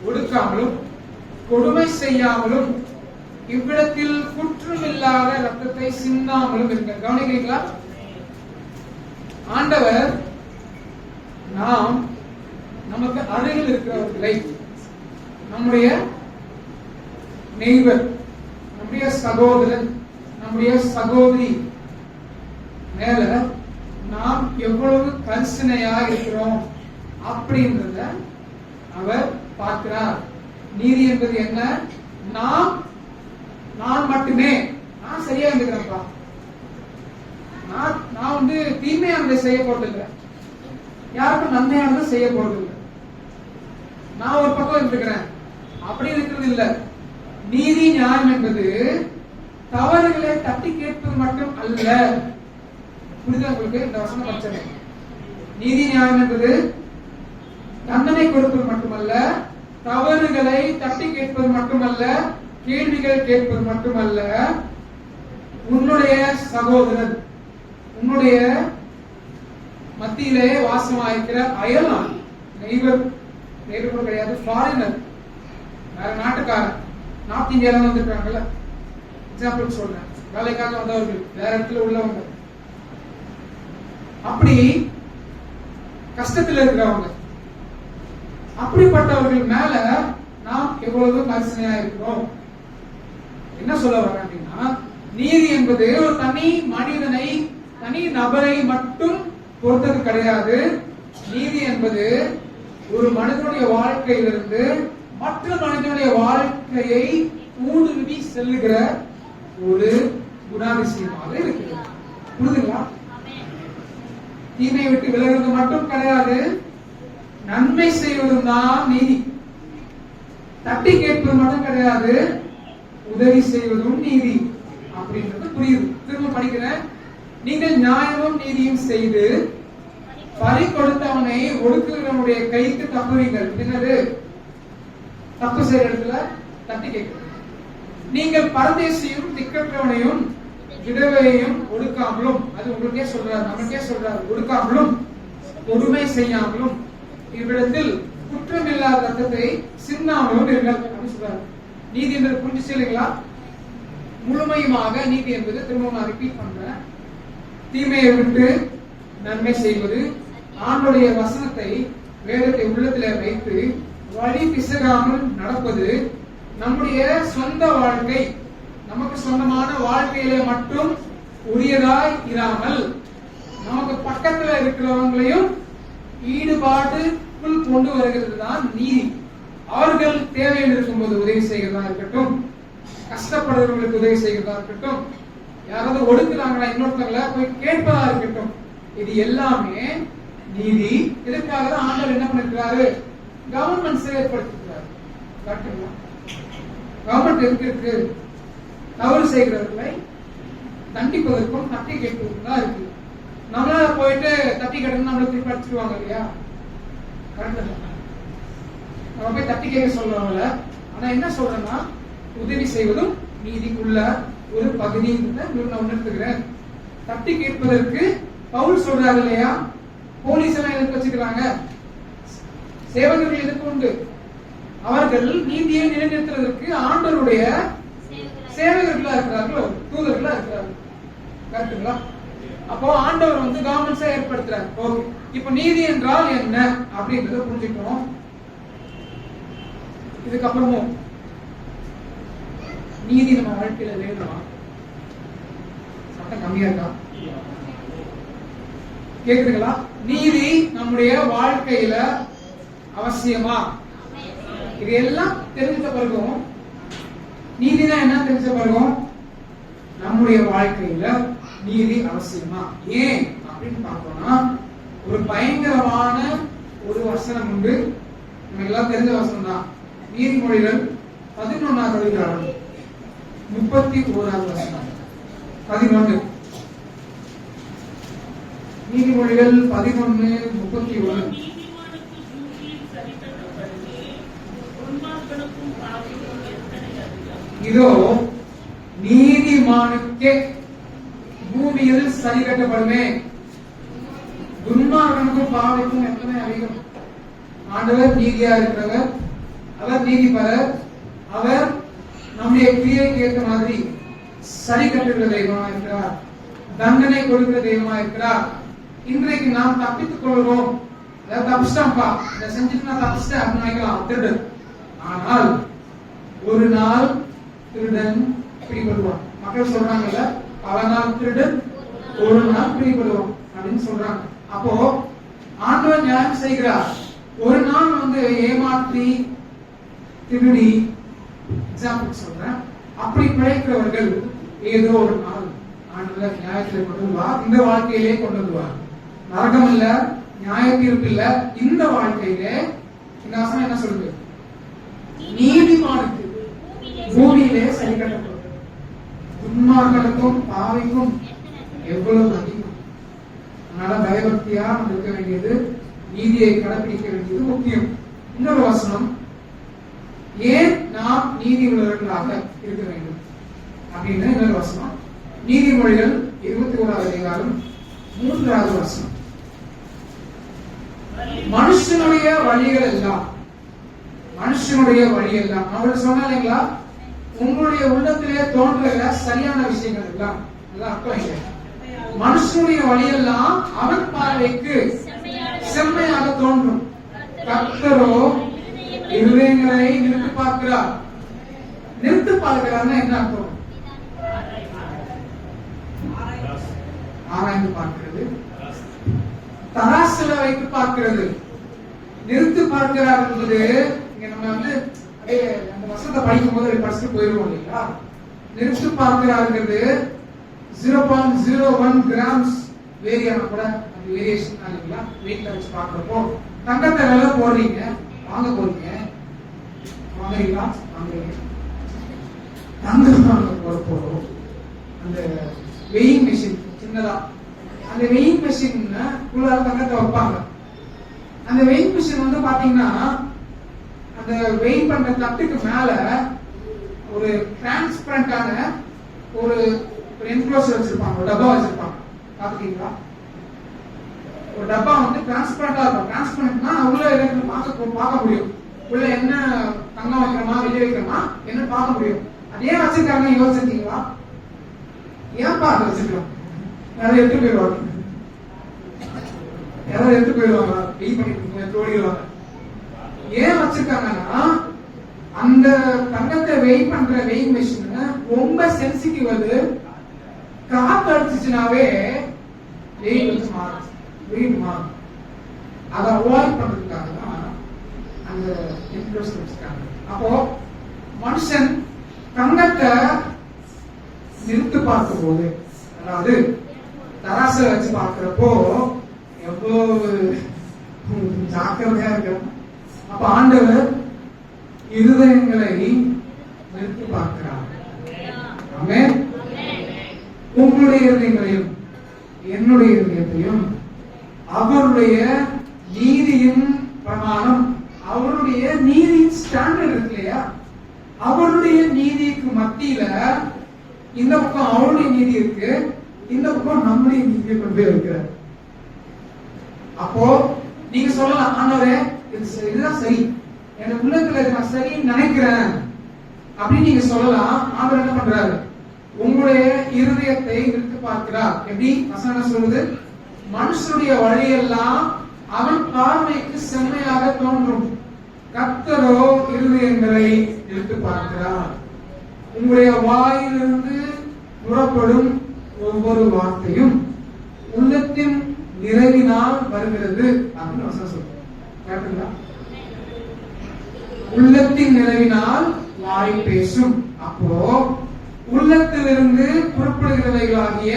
A: ஒடுக்காமலும் கொடுமை செய்யாமலும் இவ்விடத்தில் குற்றமில்லாத ரத்தத்தை சிந்தாமலும் இருங்க. கவனிக்கிறீங்களா? ஆண்டவர் நாம் நமக்கு அருகில் இருக்கிறவர்களை, நம்முடைய நெய்பர், நம்முடைய சகோதரன், நம்முடைய சகோதரி மேல நாம் எவ்வளவு கரிசனையா இருக்கிறோம் அப்படின்றத அவர் பார்க்கிறார். நீதி என்பது என்ன? நான் மட்டுமே நான் சரியா இருந்துக்கிறேன்ப்பா, நான் வந்து தீமையானதை செய்ய போறதில்லை, யாருக்கும் நன்மையானதை செய்ய போறதில்லை, நான் ஒரு பக்கம் இருந்துக்கிறேன் அப்படி இருக்கிறது இல்ல. நீதி நியாயம் என்பது தவறுகளை தட்டி கேட்பது மட்டும் அல்ல. புரியுதா உங்களுக்கு? இந்த வசனம் படிச்சது. நீதி நியாயம் என்பது தண்டனை கொடுப்பது மட்டுமல்ல, தவறுகளை தட்டி கேட்பது மட்டுமல்ல, கேள்விகள் கேட்பது மட்டுமல்ல, உன்னுடைய சகோதரன், உன்னுடைய மத்தியிலே வாசமாயிருக்கிற அயலான், நெய்பர் கிடையாது, ஃபாரினர், வேற நாட்டுக்காரன், நார்த் இந்தியால வந்திருக்காங்கல்ல, எக்ஸாம்பிள் சொல்றேன், வேலைக்காக வந்தவர்கள், வேற இடத்துல உள்ளவங்க, அப்படி கஷ்டத்தில் இருக்கிறவங்க, அப்படிப்பட்டவர்கள் மேல நாம் எவ்வளவு கரிசனையா இருக்கிறோம். என்ன சொல்ல வர்றேன் அப்படின்னா, நீதி என்பது ஒரு தனி மனிதனை, தனி நபரை மட்டும் பொறுத்தது கிடையாது. நீதி என்பது ஒரு மனிதனுடைய வாழ்க்கையிலிருந்து மற்ற மனிதனுடைய வாழ்க்கையை ஊடுருவி செல்லுகிற ஒரு குணாதிசயமாக இருக்கிறது. புரியுதுங்களா? தீமையை விட்டு விலகுறது மட்டும் கிடையாது, நன்மை செய்வதும் தான் நீதி. தட்டி கேட்பது மட்டும் கிடையாது, உதவி செய்வதும் நீதி அப்படின்றது புரியுது. திரும்ப படிக்கிறேன். நீங்கள் நியாயமும் நீதியும் செய்து பறி கொடுத்தவனை ஒடுக்குகிறவனுடைய கைக்கு தப்புவீங்கள். என்னது? தப்பு செய்யற இடத்துல தட்டி கேட்க. நீங்கள் பரதேசியும் திக்கற்றவனையும் விதவையையும் ஒடுக்காமலும், அது உங்களுக்கே சொல்றாரு, நமக்கே சொல்றாரு, ஒடுக்காமலும் கொடுமை செய்யாமலும் இவ்விடத்தில் குற்றமில்லாத ரத்தத்தை சிந்தாமலும் இருங்கள் அப்படின்னு சொல்றாரு. நீதி என்பது புரிஞ்சு இல்லைங்களா? முழுமையுமாக நீதி என்பது, திரும்ப நான் ரிப்பீட் பண்றேன், தீமையை விட்டு நன்மை செய்வது, ஆண்டுடைய வசனத்தை, வேதத்தை உள்ளத்திலே வைத்து வழி பிசகாமல் நடப்பது, நம்முடைய சொந்த வாழ்க்கை, நமக்கு சொந்தமான வாழ்க்கையிலே மட்டும் உரியதாய் இராமல் நமக்கு பக்கத்துல இருக்கிறவங்களையும் ஈடுபாட்டுக்குள் கொண்டு வருகிறது தான் நீதி. அவர்கள் தேவையில் இருக்கும்போது உதவி செய்கிறதா இருக்கட்டும், கஷ்டப்படுறவர்களுக்கு உதவி செய்கிறதா இருக்கட்டும், யாராவது ஒடுக்குறாங்களா இன்னொருத்தவங்கள போய் கேட்பதா இருக்கட்டும், இது எல்லாமே நீதி. இதற்காக தான் ஆண்டவர் என்ன பண்ணிருக்கிறாரு? கவர்மெண்ட் ஏற்படுத்திருக்கிறார். கவர்மெண்ட் எதுக்கு இருக்கு? தவறு செய்கிறவர்களை தண்டிப்பதற்கும் தட்டி கேட்பதற்கும் தான் இருக்கு. நம்மளால போயிட்டு தட்டி கேட்கணும், நம்மள திருப்பி அடிச்சிருவாங்க இல்லையா? கரெக்ட். நம்ம போய் தட்டி கேட்க சொல்றவங்கள, ஆனா என்ன சொல்றேன்னா, உதவி செய்வதும் நீதிக்குள்ள ஒரு பகுதி நான் உணர்த்துகிறேன். தட்டி கேட்பதற்கு பவுல் சொல்றாரு இல்லையா? போலீஸ் எல்லாம் எதுக்கு வச்சுக்கிறாங்க? சேவகர்கள் எதுக்கு உண்டு? அவர்கள் நீதியை நிலைநிறுத்துவதற்கு ஆண்டவருடைய சேவகர்களா இருக்கிறார்களோ, தூதர்களா இருக்கிறார்கள். கரெக்டுங்களா? அப்போ ஆண்டவர் வந்து கவர்மெண்ட்ஸை ஏற்படுத்துறாரு. ஓகே, இப்ப நீதி என்றால் என்ன அப்படின்றத புரிஞ்சுக்கணும். இதுக்கப்புறமும் நீதி நம்ம வாழ்க்கையில வேணுமா? சட்டம் கம்மியா இருக்கா? கேக்குதுங்களா? நீதி நம்முடைய வாழ்க்கையில அவசியமா? இது எல்லாம் தெரிஞ்ச பிறகும், நீதினா என்ன தெரிஞ்ச பிறகும், நம்முடைய வாழ்க்கையில நீதி அவசியமா? ஏன் அப்படின்னு பார்த்தோம்னா, ஒரு பயங்கரமான ஒரு வசனம் உண்டு, நமக்கு எல்லாம் தெரிஞ்ச வசனம் தான். நீதிமொழிகள் 11வது அதிகாரம் 31வது வசனம். 11 நீதிமொழிகள் 11:31. இதோ நீதிமானுக்கே பூமியில் சரி கட்டப்படுமே, துன்மார்கனுக்கும் பாவிக்கும் எத்தனை அதிகம். ஆண்டவர் நீதியா இருக்கிறவர், அவர் நீதிபரர், அவர் நம்முடைய கிரியைக்கு ஏற்ற மாதிரி சரி கட்டுகிற தெய்வமா இருக்கிறார், தண்டனை கொடுக்கிற தெய்வமா இருக்கிறார். இன்றைக்கு நாம் தப்பித்துக் கொள்கிறோம், தப்பிச்சிட்டான்ப்பா, இதை செஞ்சுட்டு நான் தப்பிச்சிட்டேன் அப்படின்னு நினைக்கலாம் திருடன். ஆனால் ஒரு நாள் திருடன் பிடிபடுவான். மக்கள் சொல்றாங்கல்ல, பல நாள் திருடன் ஒரு நாள் பிடிபடுவான் அப்படின்னு சொல்றாங்க. அப்போ ஆண்டவர் நியாயம் செய்கிறார். ஒரு நாள் ஏமாற்றி திருடி, எக்ஸாம்பிள் சொல்றேன், அப்படி பிழைக்கிறவர்கள் ஏதோ ஒரு நாள் ஆண்டவர் நியாயத்தில் கொண்டு வருவார். இந்த வாழ்க்கையிலே கொண்டு வருவார். நரகம் இல்ல, நியாய தீர்ப்பு இல்ல, இந்த வாழ்க்கையிலே. இந்த வசனம் என்ன சொல்லுது? நீதிமானுக்கு பூமியிலே சரி கட்டப்படும், துன்மார்களுக்கும் பாவிக்கும் எவ்வளவு அதிகம். அதனால பயபக்தியா இருக்க வேண்டியது, நீதியை கடைபிடிக்க வேண்டியது முக்கியம். இன்னொரு வசனம், ஏன் நாம் நீதி உள்ளவர்களாக இருக்க வேண்டும் அப்படின்னு இன்னொரு வசனம். நீதிமொழிகள் 21வது அதிகாரம் 3வது வசனம். மனுஷனுடைய வழிகள் எல்லாம், மனுஷனுடைய வழி எல்லாம், அவர் சொன்னாங்களா, உங்களுடைய உள்ளத்திலே தோன்றுகிற சரியான விஷயங்கள் எல்லாம், அர்த்தம் மனுஷனுடைய வழியெல்லாம் அவன் பார்வைக்கு செம்மையாக தோன்றும், கர்த்தரோ இருதயங்களை நிறுத்தி பார்க்கிறார். நிறுத்தி பார்க்கிறார்னா என்ன அர்த்தம்? ஆராய்ந்து பார்க்கிறது, தராசுல வைத்து பார்க்கிறது. நிறுத்தி பார்க்கிறார் என்பது இங்க நம்ம அந்த வசனத்தை படிக்கும் போது படிச்சுட்டு போயிருவோம் இல்லைங்களா? நிறுத்தி பார்க்கிறாருங்கிறது 0.01 கிராம்ஸ் வேரியான கூட அது வேரியேஷன் இல்லைங்களா? வெயிட்ல வச்சு பார்க்கிறப்போ தங்கத்தை விலை போடுறீங்க, வாங்க போறீங்க, வாங்குறீங்களா? வாங்குறீங்க. தங்கம் வாங்க போறோம். அந்த வெயிங் மெஷின் சின்னதா, அந்த வெயிங் மெஷின் குள்ள தங்கத்தை வைப்பாங்க. அந்த வெயிங் மெஷின் பாத்தீங்கன்னா அந்த வெயிங் பண்ற தட்டுக்கு மேல ஒரு டிரான்ஸ்பரண்டான ஒரு என்க்ளோசர் வச்சிருப்பாங்க, ஒரு டப்பா வச்சிருப்பாங்க. பாத்துக்கீங்களா? ஒரு டப்பா டிரான்ஸ்பரண்டா இருக்கும். டிரான்ஸ்பரண்ட்னா உள்ள பார்க்க முடியும், உள்ள என்ன தங்கம் வைக்கிறோமா வெளியே வைக்கிறோமா என்ன பார்க்க முடியும். அதே வச்சிருக்காங்க, யோசிச்சிருக்கீங்களா? ஏன் பார்க்க வச்சிருக்கோம்? யாராவது எடுத்து போயிடுவாங்க, யாராவது எடுத்து போயிடுவாங்க, வெயிட் பண்ணிட்டு ஓடிடுவாங்க. ஏன் வச்சிருக்காங்கன்னா அந்த தங்கத்தை வெயிட் பண்ற வெயிங் மெஷின் ரொம்ப சென்சிட்டிவ். அது காத்து அடிச்சுச்சுனாவே வெயிட் மாறும், வெயிட் மாறும். அதை அவாய்ட் பண்றதுக்காக தான் அந்த இன்ட்ரெஸ்ட் வச்சிருக்காங்க. அப்போ மனுஷன் தங்கத்தை நிறுத்து பார்க்கும் போது, அதாவது தராசை வச்சு பார்க்கிறப்போ எவ்வளவு ஜாக்கிரதையா இருக்கணும். அப்ப ஆண்டவர் இருதயங்களை நிறுத்தி பார்க்கிறார். ஆமென். உங்களுடைய இருதயங்களையும் என்னுடைய இருதயத்தையும் அவருடைய நீதியின் பிரமாணம், அவருடைய நீதியின் ஸ்டாண்டர்ட் இருக்கு இல்லையா, அவருடைய நீதிக்கு மத்தியில இந்த பக்கம் அவருடைய நீதி இருக்கு, இந்த பக்கம் நம்முடைய நீதியை கொண்டு இருக்கிறார். அப்போ நீங்க சொல்லலாம், ஆண்டவரே இதுதான் சரி, என் உள்ளத்துல நான் சரின்னு நினைக்கிறேன் அப்படின்னு நீங்க சொல்லலாம். ஆண்டவர் என்ன பண்றாரு? உங்களுடைய இருதயத்தை நிறுத்தி பார்க்கிறார். எப்படி வசனம் சொல்லுது? மனுஷனுடைய வழியெல்லாம் அவன் பார்வைக்கு செம்மையாக தோன்றும், கர்த்தரோ இருதயங்களை நிறுத்தி பார்க்கிறார். உங்களுடைய வாயிலிருந்து புறப்படும் ஒவ்வொரு வார்த்தையும் உள்ளத்தின் நிறைவினால் வருகிறது அப்படின்னு வசனம் சொல்லுங்க. கேட்டுங்களா? உள்ளத்தின் நிறைவினால் வாய் பேசும். அப்போ உள்ளத்திலிருந்து புறப்படுகிறவைகளாகிய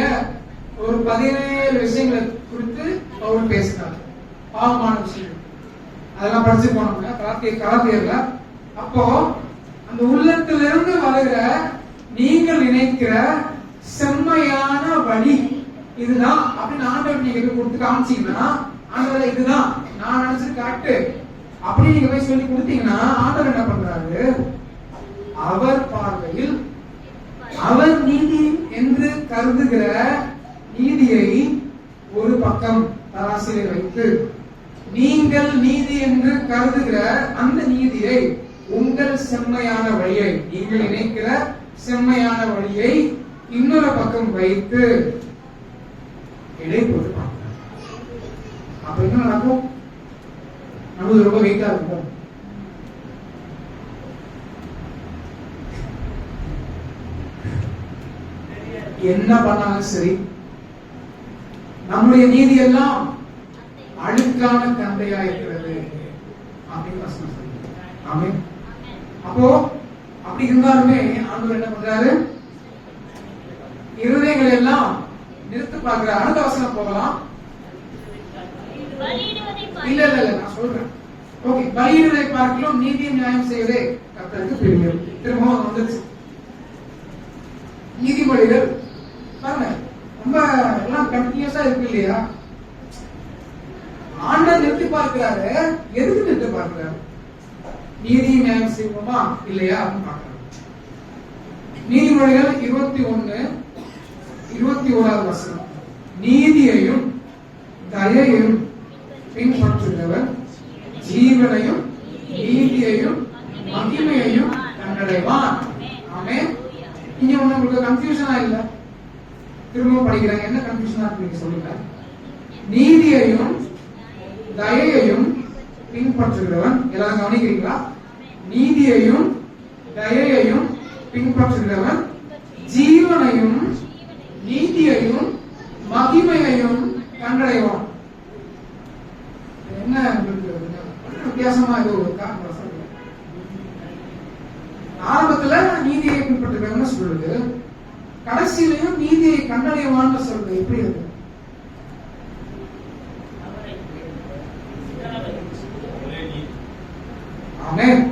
A: ஒரு 17 விஷயங்களை குறித்து அவர் பேசினார். பாவமான விஷயம் அதெல்லாம் படிச்சு போனோம்னா கலாத்தியர்ல. அப்போ அந்த உள்ளத்திலிருந்து வருகிற நீங்கள் நினைக்கிற செம்மையான வழி இதுதான் அப்படின்னு ஆண்டவர் நீங்க கொடுத்து காமிச்சீங்கன்னா, ஆண்டவர் இதுதான் நான் நினைச்சு காட்டு அப்படி நீங்க போய் சொல்லி கொடுத்தீங்கன்னா, ஆண்டவர் என்ன பண்றாரு? அவர் பார்வையில் அவர் நீதி என்று கருதுகிற நீதியை ஒரு பக்கம் தராசிலே வைத்து, நீங்கள் நீதி என்று கருதுகிற அந்த நீதியை உங்கள் செம்மையான வழியை, நீங்கள் நினைக்கிற செம்மையான வழியை இன்னொரு பக்கம் வைத்து எடை போட்டு பார்க்கிறார். அப்ப என்ன நடக்கும்? நமக்கு ரொம்ப வெயிட்டா இருக்கும். என்ன பண்ணாலும் சரி, நம்முடைய நீதி எல்லாம் அழுக்கான கந்தையா இருக்கிறது அப்படின்னு வசனம் சொல்லுது. ஆமென். அப்போ அப்படி இருந்தாலுமே ஆண்டவர் என்ன பண்றாரு? இருதயங்கள் எல்லாம் நிறுத்து பார்க்கிற. அடுத்த வசனம் போகலாம். இல்ல நான் சொல்றேன். ஓகே, பலியிடுவதை பார்க்கலாம் நீதியை நியாயம் செய்வதே கர்த்தருக்கு பிரியம். திரும்பவும் வந்துருச்சு. நீதிபதிகள் பாருங்க, ரொம்ப எல்லாம் கண்டினியூஸா இருக்கு இல்லையா? ஆண்டவர் நிறுத்தி பார்க்கிறாரு. எதுக்கு நிறுத்தி பார்க்கிறாரு? நீதியை நியாயம் செய்வோமா இல்லையா அப்படின்னு பார்க்கிறாரு. நீதிமொழிகள் 21:21 வசனம். நீதியையும் தயையும் பின்பற்றுகிறவர் ஜீவனையும் நீதியையும் மகிமையையும் கண்டடைவான். ஆமென். இங்க ஒண்ணு உங்களுக்கு கன்ஃபியூஷனா இல்ல? திரும்ப படிக்கிறாங்க. என்ன கன்ஃபியூஷனா இருக்கு நீங்க சொல்லுங்க. நீதியையும் தயையையும் பின்பற்றுகிறவன், எல்லாரும் கவனிக்கிறீங்களா? நீதியையும் தயையையும் பின்பற்றுகிறவன் ஜீவனையும் நீதியையும் மகிமையையும் கண்டடைவான். என்ன வித்தியாசமா இது ஒரு ஆரம்பத்துல நீதியை பின்பற்றுகிறவன் சொல்றது, கடைசியிலையும் நீதியை கண்டடைவான்னு சொல்றது. எப்படி இருக்கு? ஆமென்.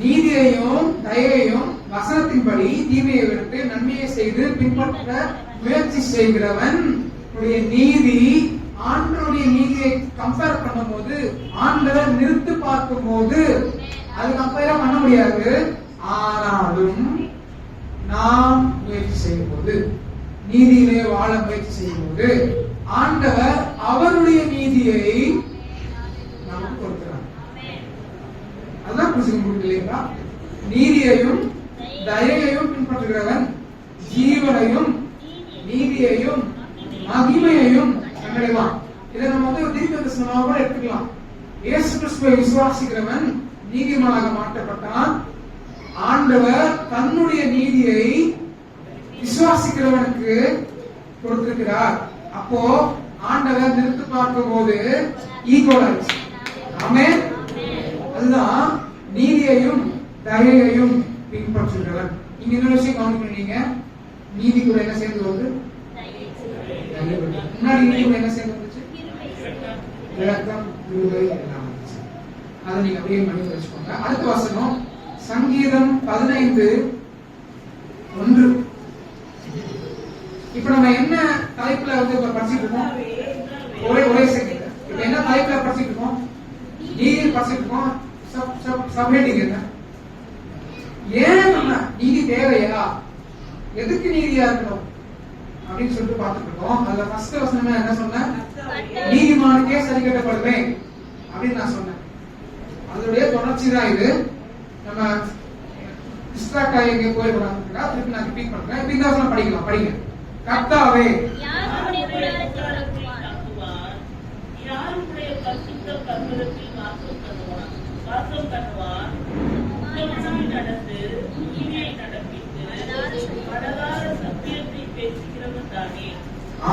A: நீதியையும் தயையையும் வசனத்தின்படி தீமையை விட்டு நன்மையை செய்து பின்பற்ற முயற்சி செய்கிறவன் நீதி ஆண்டவருடைய நீதியை கம்பேர் பண்ணும்போது, ஆண்டவர் நிறுத்து பார்க்கும் போது அது கம்பேர் பண்ண முடியாது. ஆனாலும் நாம் முயற்சி செய்யும் போது, நீதியிலே வாழ முயற்சி செய்யும் போது, ஆண்டவர் அவருடைய நீதியை நமக்கு கொடுக்கிறார். அதான் புரிஞ்சுக்க முடியல இல்லைங்களா? நீதியையும் தயையையும் பின்பற்றுகிறவன் ஜீவனையும் நீதியையும் மகிமையையும் கண்டடைவான். இதை நம்ம வந்து தீர்க்க தரிசனமாக கூட எடுத்துக்கலாம். இயேசு கிறிஸ்துவை விசுவாசிக்கிறவன் நீதிமானாக மாற்றப்பட்டான். ஆண்டவர் தன்னுடைய நீதியை விசுவாசிக்கிறவனுக்கு கொடுத்திருக்கிறார். அப்போ ஆண்டவர் நிறுத்து பார்க்கும் போது ஈக்குவலைஸ். ஆமென். அதுதான் நீதியையும் தயையையும் பின்பற்றுகிறவன். இங்க இன்னொரு விஷயம் கவனிக்கிறீங்க. நீதி கூட என்ன சேர்ந்து வருது? முன்னாடி நீதி கூட என்ன சேர்ந்து வந்துச்சு? இரக்கம், கிருபை எல்லாம் வந்துச்சு. அதை நீங்க அப்படியே மனதில் வச்சுக்கோங்க. அடுத்த வசனம் சங்கீதம் 15:1. இப்ப நம்ம என்ன தலைப்புல வந்து படிச்சுட்டு இருக்கோம்? ஒரே செகண்ட். இப்ப என்ன தலைப்புல படிச்சுட்டு இருக்கோம்? நீதி படிச்சுட்டு இருக்கோம். சப்ஹெட்டிங் என்ன? ஏன் நம்ம நீதி தேவையா, எதுக்கு நீதியா இருக்கணும் அப்படின்னு சொல்லிட்டு பார்த்துட்டு இருக்கோம். அதுல ஃபர்ஸ்ட் வசனமே என்ன சொன்னேன்? நீதிமானுக்கே சரி கட்டப்படுவேன் அப்படின்னு நான் சொன்னேன். அதோடைய தொடர்ச்சி தான் இது. நம்ம டிஸ்ட்ராக்ட் ஆகி எங்கே போயிடக்கூடாது. திருப்பி நான் ரிப்பீட் பண்றேன். இப்ப இந்த வசனம் படிக்கலாம். படிங்க. கர்த்தாவே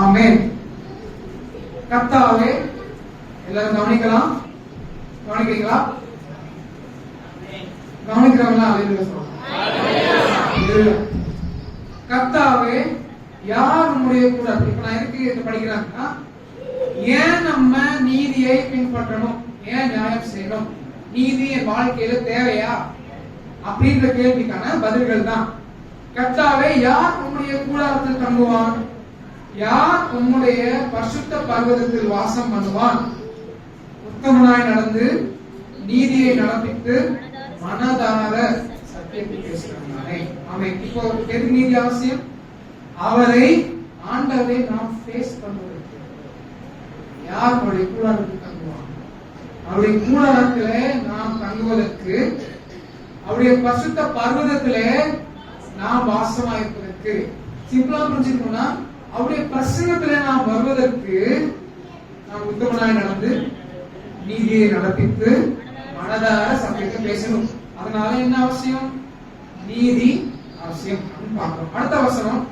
A: ஆமென். கர்த்தாவே, எல்லாரும் கவனிக்கலாம். கவனிக்கிறீங்களா? கவனிக்கிறவங்களா? கர்த்தாவே, யார் உம்முடைய கூட? இப்ப நான் எதுக்கு படிக்கிறாங்கன்னா, ஏன் நம்ம நீதியை பின்பற்றணும், ஏன் நியாயம் செய்யணும், நீதி என் வாழ்க்கையில தேவையா அப்படின்ற கேள்விக்கான பதில்கள் தான். கர்த்தாவே, யார் உம்முடைய கூடாரத்தில் தங்குவான்? யார் உம்முடைய பரிசுத்த பர்வதத்தில் வாசம் பண்ணுவான்? உத்தமனாய் நடந்து நீதியை நடப்பித்து மனதார சத்தியத்தை பேசுகிறானே. ஆமென். இப்போ எது நீதி அவசியம்? அவரை, ஆண்டவரை நாம் ஃபேஸ் பண்ணுவதற்கு. யார் அவருடைய கூடாரத்தில் தங்குவான்? அவருடைய கூடாரத்திலே நாம் தங்குவதற்கு அவருடைய பரிசுத்த பர்வதத்திலே நாம் வாசமாயிருப்பதற்கு, சிம்பிளா புரிஞ்சுக்கணும்னா அவருடைய பிரசன்னத்திலே நாம் வருவதற்கு நாம் உத்தமனாய் நடந்து நீதியை நடப்பித்து மனதார சத்தியத்தை பேசணும். அதனால என்ன அவசியம்? நீதி அவசியம் பார்க்கிறோம். அடுத்த வசனம்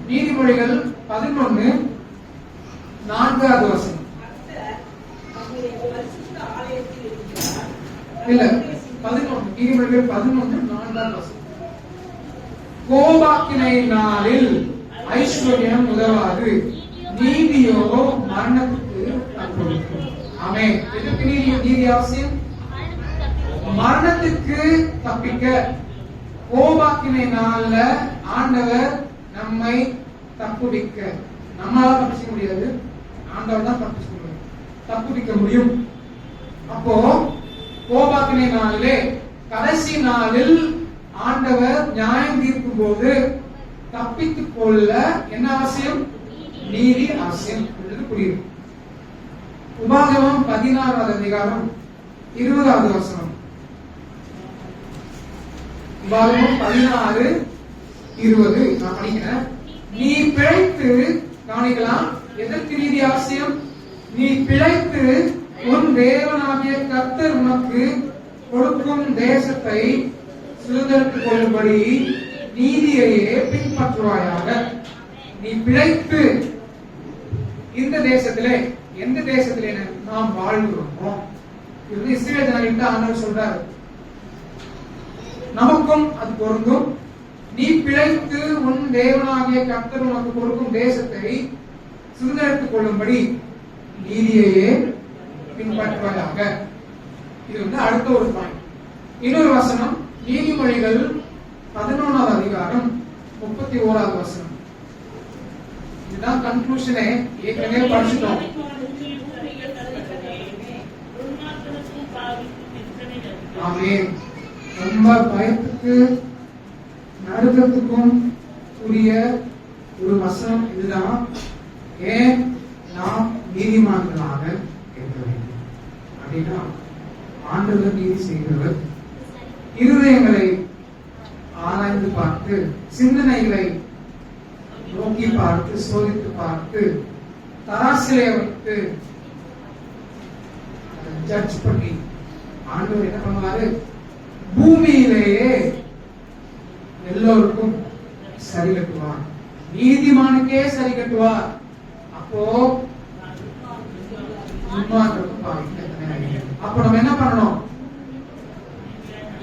A: நீதிமொழிகள் 11:4 வசனம். இல்ல 11, நீதிமொழிகள் 11:4 வசனம். கோபாக்கினை நாளில் ஐஸ்வர்யம் உதவாது, நீதியோ மரணத்துக்கு தப்புவிக்கும். ஆமென். எதற்கு நீதி அவசியம்? மரணத்துக்கு தப்பிக்க. கோபாக்கினை நாள்ல ஆண்டவர் நம்மை தப்புவிக்க, நம்மளால தப்பிக்க முடியாது, ஆண்டவர் தான் தப்புவிக்க முடியும். அப்போ கோபாக்கினை நாளிலே கடைசி நாளில் ஆண்டவர் நியாயம் தீர்க்கும் போது தப்பித்துக் கொள்ள என்ன அவசியம்? நீதி அவசியம் என்று புரியும். உபாகமம் 16வது அதிகாரம் 20வது வசனம். உபாகமம் 16:20 நான் படிக்கிறேன். நீ பிழைத்து, கவனிக்கலாம், எதற்கு நீதி அவசியம்? நீ பிழைத்து உன் தேவனாகிய கர்த்தர் உனக்கு கொடுக்கும் தேசத்தை சுதந்திரத்துக் கொள்ளும்படி நீதியையே பின்பற்றுவாயாக. நீ பிழைத்து இந்த தேசத்திலே, எந்த தேசத்திலே நாம் வாழ்கிறோமோ, இது இஸ்ரவேல் ஜனங்களுக்கு ஆண்டவர் சொல்றாரு, நமக்கும் அது பொருந்தும். நீ பிழைத்து உன் தேவனாகிய கர்த்தர் உனக்கு கொடுக்கும் தேசத்தை சுதந்திரத்துக் கொள்ளும்படி நீதியையே பின்பற்றுவதாக. இது அடுத்த ஒரு பாயிண்ட். இன்னொரு வசனம் நீதிமொழிகள் 11வது அதிகாரம் 31வது வசனம். இதுதான் கன்க்ளூஷனே, ஏற்கனவே படிச்சுட்டோம். ஆமென். ரொம்ப பயத்துக்கு நடுக்கத்துக்கும் உரிய ஒரு வசனம் இதுதான். ஏன் நாம் நீதிமான்களாக இருக்க வேண்டும் அப்படின்னா, ஆண்டவர் நீதி செய்கிறவர். இருதயங்களை ஆராய்ந்து பார்த்து, சிந்தனைகளை நோக்கி பார்த்து, சோதித்து பார்த்து, தராசிலே வைத்து ஜட்ஜ் பண்ணி ஆண்டவர் என்ன பண்ணுவாரு? பூமியிலேயே எல்லோருக்கும் சரி கட்டுவார், நீதிமானுக்கே சரி கட்டுவார். அப்போ அப்ப நம்ம என்ன பண்ணணும்?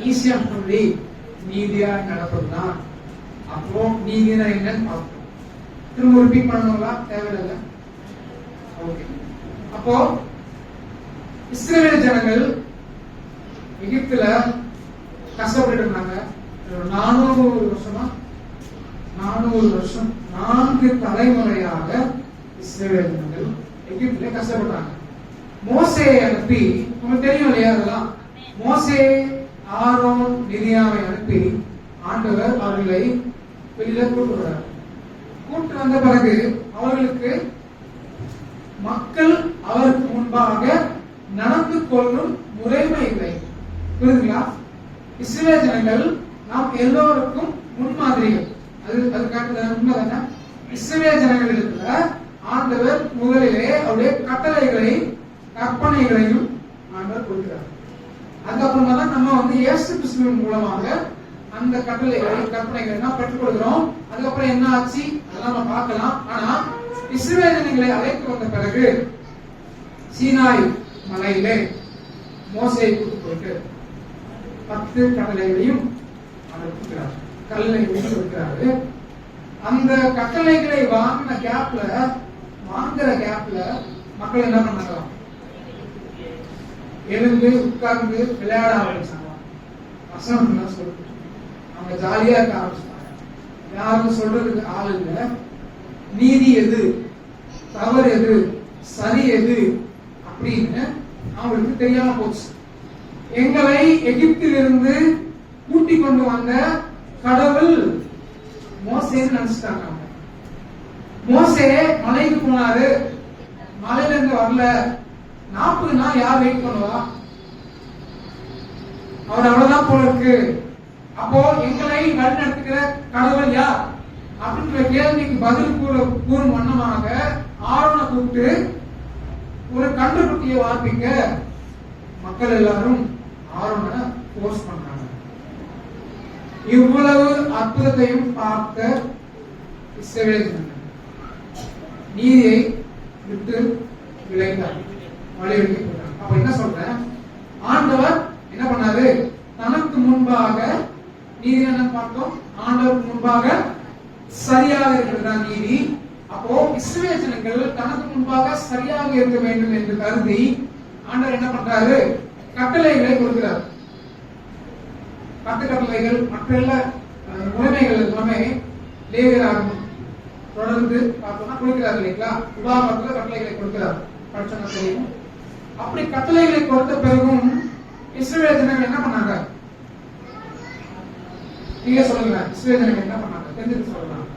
A: ஈஸியா சொல்லி நீதியா நடப்பதுதான். அப்போ நீதினா என்னன்னு பார்ப்போம். திரும்ப ரிப்பீட் பண்ணணுங்களா? தேவையில்லை. ஓகே. அப்போ இஸ்ரவேல் ஜனங்கள் எகிப்துல கஷ்டப்பட்டு இருந்தாங்க. 400 வருஷமா, 400 வருஷம், 4 தலைமுறையாக இஸ்ரவேல் ஜனங்கள் எகிப்துல கஷ்டப்பட்டாங்க. மோசேயை அனுப்பி, உங்களுக்கு தெரியும் இல்லையா அதெல்லாம், மோசே, ஆரோன், மிரியாமை அனுப்பி ஆண்டவர் அவர்களை வெளியில கூட்டு வர்றார். கூட்டு வந்த பிறகு அவர்களுக்கு மக்கள் அவருக்கு முன்பாக நடந்து கொள்ளும் முறைமை இல்லை. புரியுதுங்களா? இஸ்ரவேல் ஜனங்கள் நாம் எல்லோருக்கும் முன்மாதிரிகள். அது காட்டுறது உண்மைதானே? இஸ்ரவேல் ஜனங்களிடத்துல ஆண்டவர் முதலிலே அவருடைய கட்டளைகளை, கற்பனைகளையும் ஆண்டவர் கொடுக்கிறார். அதுக்கப்புறமா தான் நம்ம இயேசு கிறிஸ்துவின் மூலமாக அந்த கட்டளைகளை, கற்பனைகளை நாம் பெற்றுக்கொள்கிறோம். அதுக்கப்புறம் என்ன ஆச்சு அதெல்லாம் நம்ம பார்க்கலாம். ஆனா இஸ்ரவேல் ஜனங்களை அழைத்து வந்த பிறகு சீனாய் மலையிலே மோசேயை கூட்டு போயிட்டு 10 கட்டளைகளையும் அவர் கொடுக்கிறார், கல்லை கொடுக்கிறாரு. அந்த கட்டளைகளை வாங்குற கேப்ல மக்கள் என்ன பண்ணாங்க? எழுந்து உட்கார்ந்து விளையாட ஆரம்பிச்சாங்க. வசனம் சொல்லுது, அவங்க ஜாலியா இருக்க ஆரம்பிச்சாங்க. யாரும் சொல்றதுக்கு ஆள் இல்ல. நீதி எது, தவறு எது, சரி எது அப்படின்னு அவங்களுக்கு தெரியாம போச்சு. எங்களை எகிப்திலிருந்து கூட்டி கொண்டு வந்த கடவுள் மோசேன்னு நினைச்சிட்டாங்க. மோசே மலைக்கு போனாரு, மலையில இருந்து வரல. 40 நாள் யார் வெயிட் பண்ணுவா? அவர் அவ்வளவுதான் போல இருக்கு. அப்போ எங்களை வழிநடத்துகிற கடவுள் யார் அப்படின்ற கேள்விக்கு பதில் கூறும் வண்ணமாக ஆரோனை கூப்பிட்டு ஒரு கன்றுக்குட்டியை வார்ப்பிக்க மக்கள் எல்லாரும் ஆரோனை போர்ஸ் பண்றாங்க. இவ்வளவு அற்புதத்தையும் பார்த்த இஸ்ரவேல் நீதியை விட்டு விளைந்தார், வழிவிட்டு போட்டார். அப்ப என்ன சொல்றேன், ஆண்டவர் என்ன பண்ணாரு, தனக்கு முன்பாக நீதி என்ன பார்த்தோம், ஆண்டவருக்கு முன்பாக சரியாக இருக்கிறதா நீதி. அப்போ இஸ்ரவேல் ஜனங்கள் தனக்கு முன்பாக சரியாக இருக்க வேண்டும் என்று கருதி ஆண்டவர் என்ன பண்றாரு, கட்டளைகளை கொடுக்கிறார். 10 கட்டளைகள், மற்ற எல்லா உரிமைகள் எல்லாமே லேவியராகும் தொடர்ந்து பார்த்தோம்னா கொடுக்கிறார் இல்லைங்களா. உதாரணத்துல கட்டளைகளை கொடுக்கிறார், படிச்சோம்னா தெரியும். அப்படி கட்டளைகளை கொடுத்த பிறகும் இஸ்ரவேல் ஜனங்கள் என்ன பண்ணாங்க, நீங்க சொல்லுங்க, இஸ்ரவேல் ஜனங்கள் என்ன பண்ணாங்க, தெரிஞ்சு சொல்லலாம்.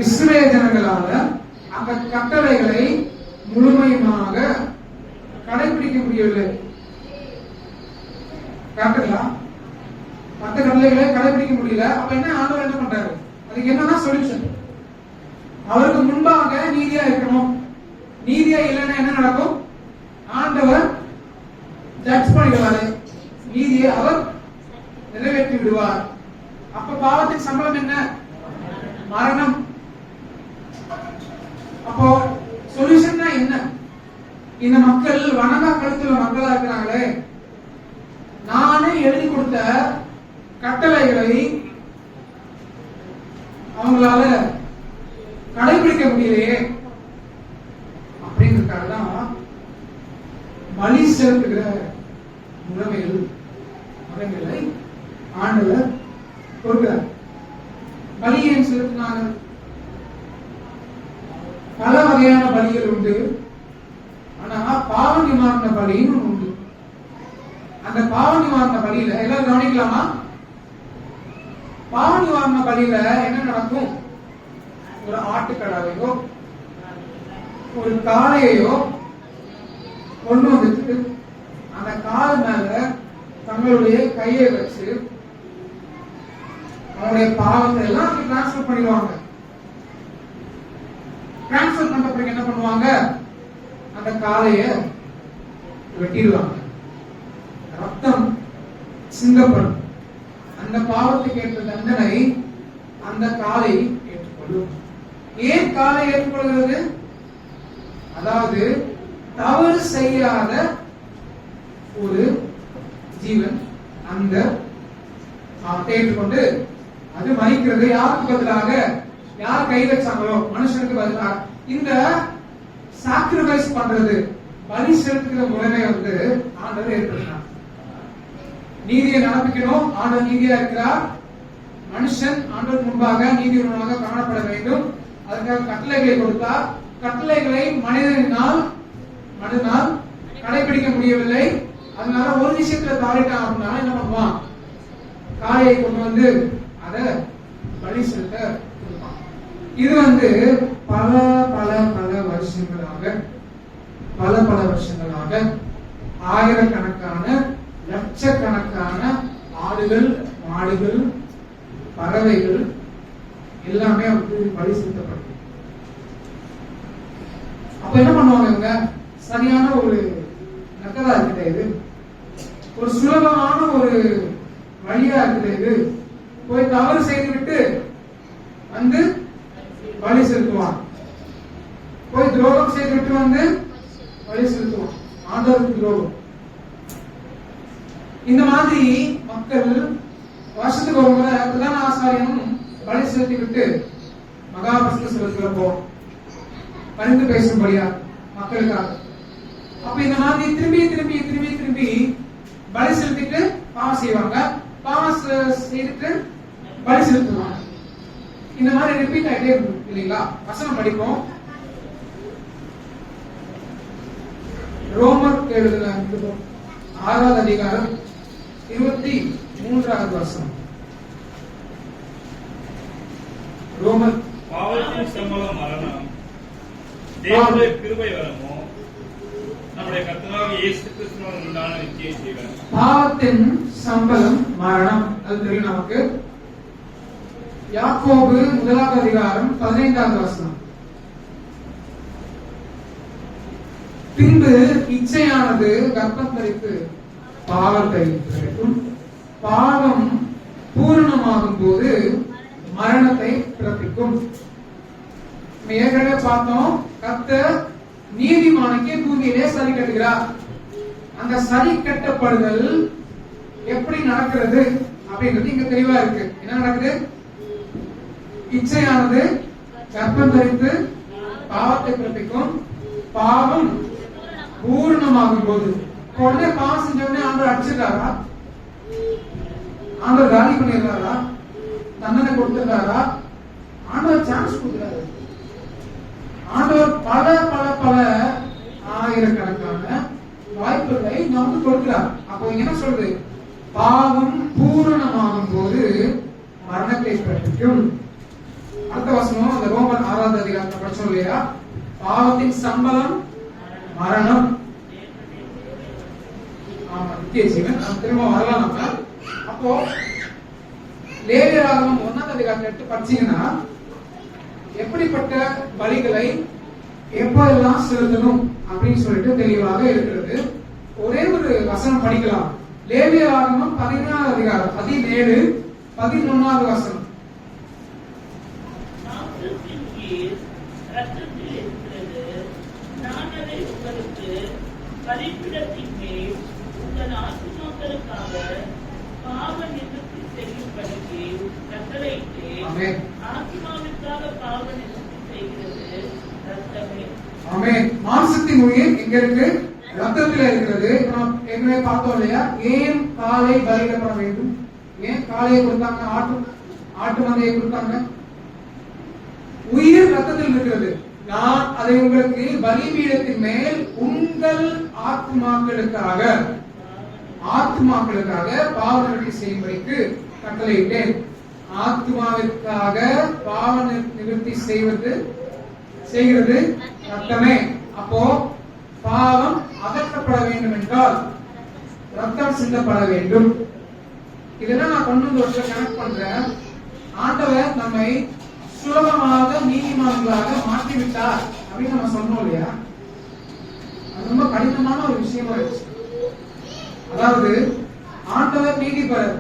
A: இஸ்ரவேல் ஜனங்களால அந்த கட்டளைகளை முழுமையாக கடைபிடிக்க முடியவில்லை. கரெக்டுங்களா? 10 கட்டளைகளை கடைபிடிக்க முடியல. அப்ப என்ன ஆண்டவர் என்ன பண்றாரு, அதுக்கு என்னன்னா சொல்யூஷன், அவருக்கு முன்பாக நீதியா இருக்கணும். நீதியா இல்லைன்னா என்ன நடக்கும், ஆண்டவர் ஜட்ஜ் பண்ணிடுவாரு, நீதியை அவர் நிறைவேற்றி விடுவார். அப்ப பாவத்தின் சம்பளம் என்ன, மரணம். அப்போ சொல்யூஷன்னா என்ன, இந்த மக்கள் வணங்கா கழுத்துல மக்களா இருக்கிறாங்களே, நானே எழுதி கொடுத்த கட்டளைகளை அவங்களால கடைபிடிக்க முடியலையே அப்படிங்கிறதுக்காக தான் பலி செலுத்துகிற முறைகளை ஆண்டவர் கொடுக்கிறார். பலி ஏன் செலுத்தினாங்க, பல வகையான பலிகள் உண்டு. ஆனா பாவ நிவாரண பலின்னு உண்டு. அந்த பாவ நிவாரண பலியில எல்லாரும் கவனிக்கலாமா, பாவ நிவாரண பலியில என்ன நடக்கும், ஒரு ஆட்டுக்கடாவையோ ஒரு காளையையோ கொண்டு வந்துட்டு அந்த கால் மேல தங்களுடைய கையை வச்சு அவங்களுடைய பாவத்தை எல்லாம் டிரான்ஸ்பர் பண்ணிடுவாங்க. டிரான்ஸ்பர் பண்ண பிறகு என்ன பண்ணுவாங்க, அந்த காளைய வெட்டிடுவாங்க, ரத்தம் சிந்தப்படும். அந்த பாவத்துக்கு ஏற்ற தண்டனை அந்த காலை ஏற்றுக்கொள்ளும். ஏன் காலை ஏற்றுக்கொள்கிறது, அதாவது தவறு செய்யாத ஒரு ஜீவன் அந்த பாவத்தை ஏற்றுக்கொண்டு அது மறிக்கிறது. யாருக்கு பதிலாக, யார் கை வச்சாங்களோ மனுஷனுக்கு பதிலாக இந்த சாக்ரிஃபைஸ் பண்றது, பலி செலுத்துகிற முறைமை ஆண்டவர் ஏற்படுத்தினார். நீதியை நடப்பிக்கணும், ஆண்டவர் நீதியா இருக்கிறார். மனுஷன் ஆண்டவர் முன்பாக நீதியுள்ளவனாக காணப்பட வேண்டும். அதற்காக கட்டளைகளை கொடுத்தார். கட்டளைகளை மனிதனால் கடைபிடிக்க முடியவில்லை. அதனால ஒரு விஷயத்துல தவறிட்டான் அப்படின்னா என்ன பண்ணுவான், காளையை கொண்டு வந்து அதை பலி செலுத்த கொடுப்பான். இது பல பல பல வருஷங்களாக ஆயிரக்கணக்கான லட்சக்கணக்கான ஆடுகள், மாடுகள், பறவைகள் எல்லாமே பலி செலுத்தப்படும். அப்ப என்ன பண்ணுவாங்க இவங்க, சரியான ஒரு மெத்தடா இருக்குது இது, ஒரு சுலபமான ஒரு வழியா இருக்குது இது. போய் தவறு செய்துவிட்டு வந்து பலி செலுத்துவான், போய் துரோகம் செய்துவிட்டு வந்து பலி செலுத்துவான், ஆண்டவருக்கு துரோகம். இந்த மாதிரி மக்கள் வருஷத்துக்கு ஒரு முறை பிரதான ஆசாரியனும் பலி செலுத்தி விட்டு மகாபஸ்த செலுத்துல போவோம், பரிந்து பேசும்படியா மக்களுக்காக. அப்ப இந்த மாதிரி திரும்பி திரும்பி திரும்பி திரும்பி பலி செலுத்திட்டு பாவம் செய்வாங்க, பாவம் செய்துட்டு பலி செலுத்துவாங்க. இந்த மாதிரி ரிப்பீட் ஆகிட்டே இருக்கும் இல்லைங்களா. வசனம் படிப்போம். ரோமர் எழுதின 6வது அதிகாரம் 23வது வசனம். ரோமர்,
B: பாவத்தின் சம்பளம் மரணம், தேவனுடைய கிருபை வரமோ நம்முடைய கர்த்தராகிய இயேசு கிறிஸ்துவின் உண்டான நித்திய ஜீவன்.
A: பாவத்தின் சம்பளம் மரணம். அது தெரியும் நமக்கு. யாக்கோபு 1 அதிகாரம் 15வது வசனம். பின்பு இச்சையானது கர்ப்பம் தரித்து பாவத்தை பிறக்கும். பாவம் பூரணமாகும் போது மரணத்தை பிறப்பிக்கும். ஏற்கனவே பார்த்தோம், கர்த்தர் நீதிமானுக்கு பூமியிலே சரி கட்டுகிறார். அந்த சரி கட்டப்படுதல் எப்படி நடக்கிறது அப்படின்றது இங்க தெளிவா இருக்கு. என்ன நடக்குது? இச்சையானது கர்ப்பம் தரித்து பாவத்தை பிறப்பிக்கும். பாவம் பூரணமாகும் போது, உடனே பாவம் செஞ்ச உடனே ஆண்டவர் அடிச்சிருக்காரா? ஆண்டவர் காலி பண்ணிடுறாரா? தண்டனை கொடுத்துறாரா? ஆண்டவர் சான்ஸ் கொடுக்கிறாரு. ஆண்டவர் பல பல பல ஆயிரக்கணக்கான வாய்ப்புகளை நமக்கு கொடுக்கிறார். அப்போ என்ன சொல்றது? பாவம் பூரணமாகும் போது மரணத்தை பிறப்பிக்கும். அடுத்த வசனம் அந்த ரோமர் 6வது அதிகாரத்தை படிச்சோம் இல்லையா? பாவத்தின் சம்பளம் மரணம். ஆமா, நித்திய ஜீவன். நம்ம திரும்ப வரலாம் நம்ம. அப்போ லேவியராகமம் 1வது அதிகாரத்தை எடுத்து படிச்சீங்கன்னா எப்படிப்பட்ட பலிகளை எப்பெல்லாம் செலுத்தணும் அப்படின்னு சொல்லிட்டு தெளிவாக இருக்கிறது. ஒரே ஒரு வசனம் படிக்கலாம். லேவியராகமம் 14வது அதிகாரம் 17, 11வது வசனம். மாம்சத்தின் உயிர் எங்க இருக்கு? ரத்தத்தில் இருக்கிறது. ஏற்கனவே பார்த்தோம் இல்லையா? ஏன் காலை பலியிடப்பட வேண்டும்? ஏன் காளையை கொடுத்தாங்க? ஆட்டு மந்தையை கொடுத்தாங்க. உயிர் ரத்தத்தில் இருக்கிறது. நான் அதை உங்களுக்கு பலிபீடத்தின் மேல் உங்கள் ஆத்மாக்களுக்காக பாவ நிவர்த்தி செய்யும்படிக்கு கட்டளையிட்டேன். ஆத்மாவிற்காக பாவ நிவர்த்தி செய்கிறது ரத்தமே. அப்போ பாவம் அகற்றப்பட வேண்டும் என்றால் ரத்தம் சிந்தப்பட வேண்டும். இதெல்லாம் நான் கொண்டு வந்து வருஷம் கனெக்ட் பண்றேன். ஆண்டவர் நம்மை சுலபமாக நீதிமான்களாக மாற்றிவிட்டார் அப்படின்னு நம்ம சொன்னோம் இல்லையா? அது ரொம்ப கடினமான ஒரு விஷயமா இருந்துச்சு. அதாவது ஆண்டவர் நீதிபரர்,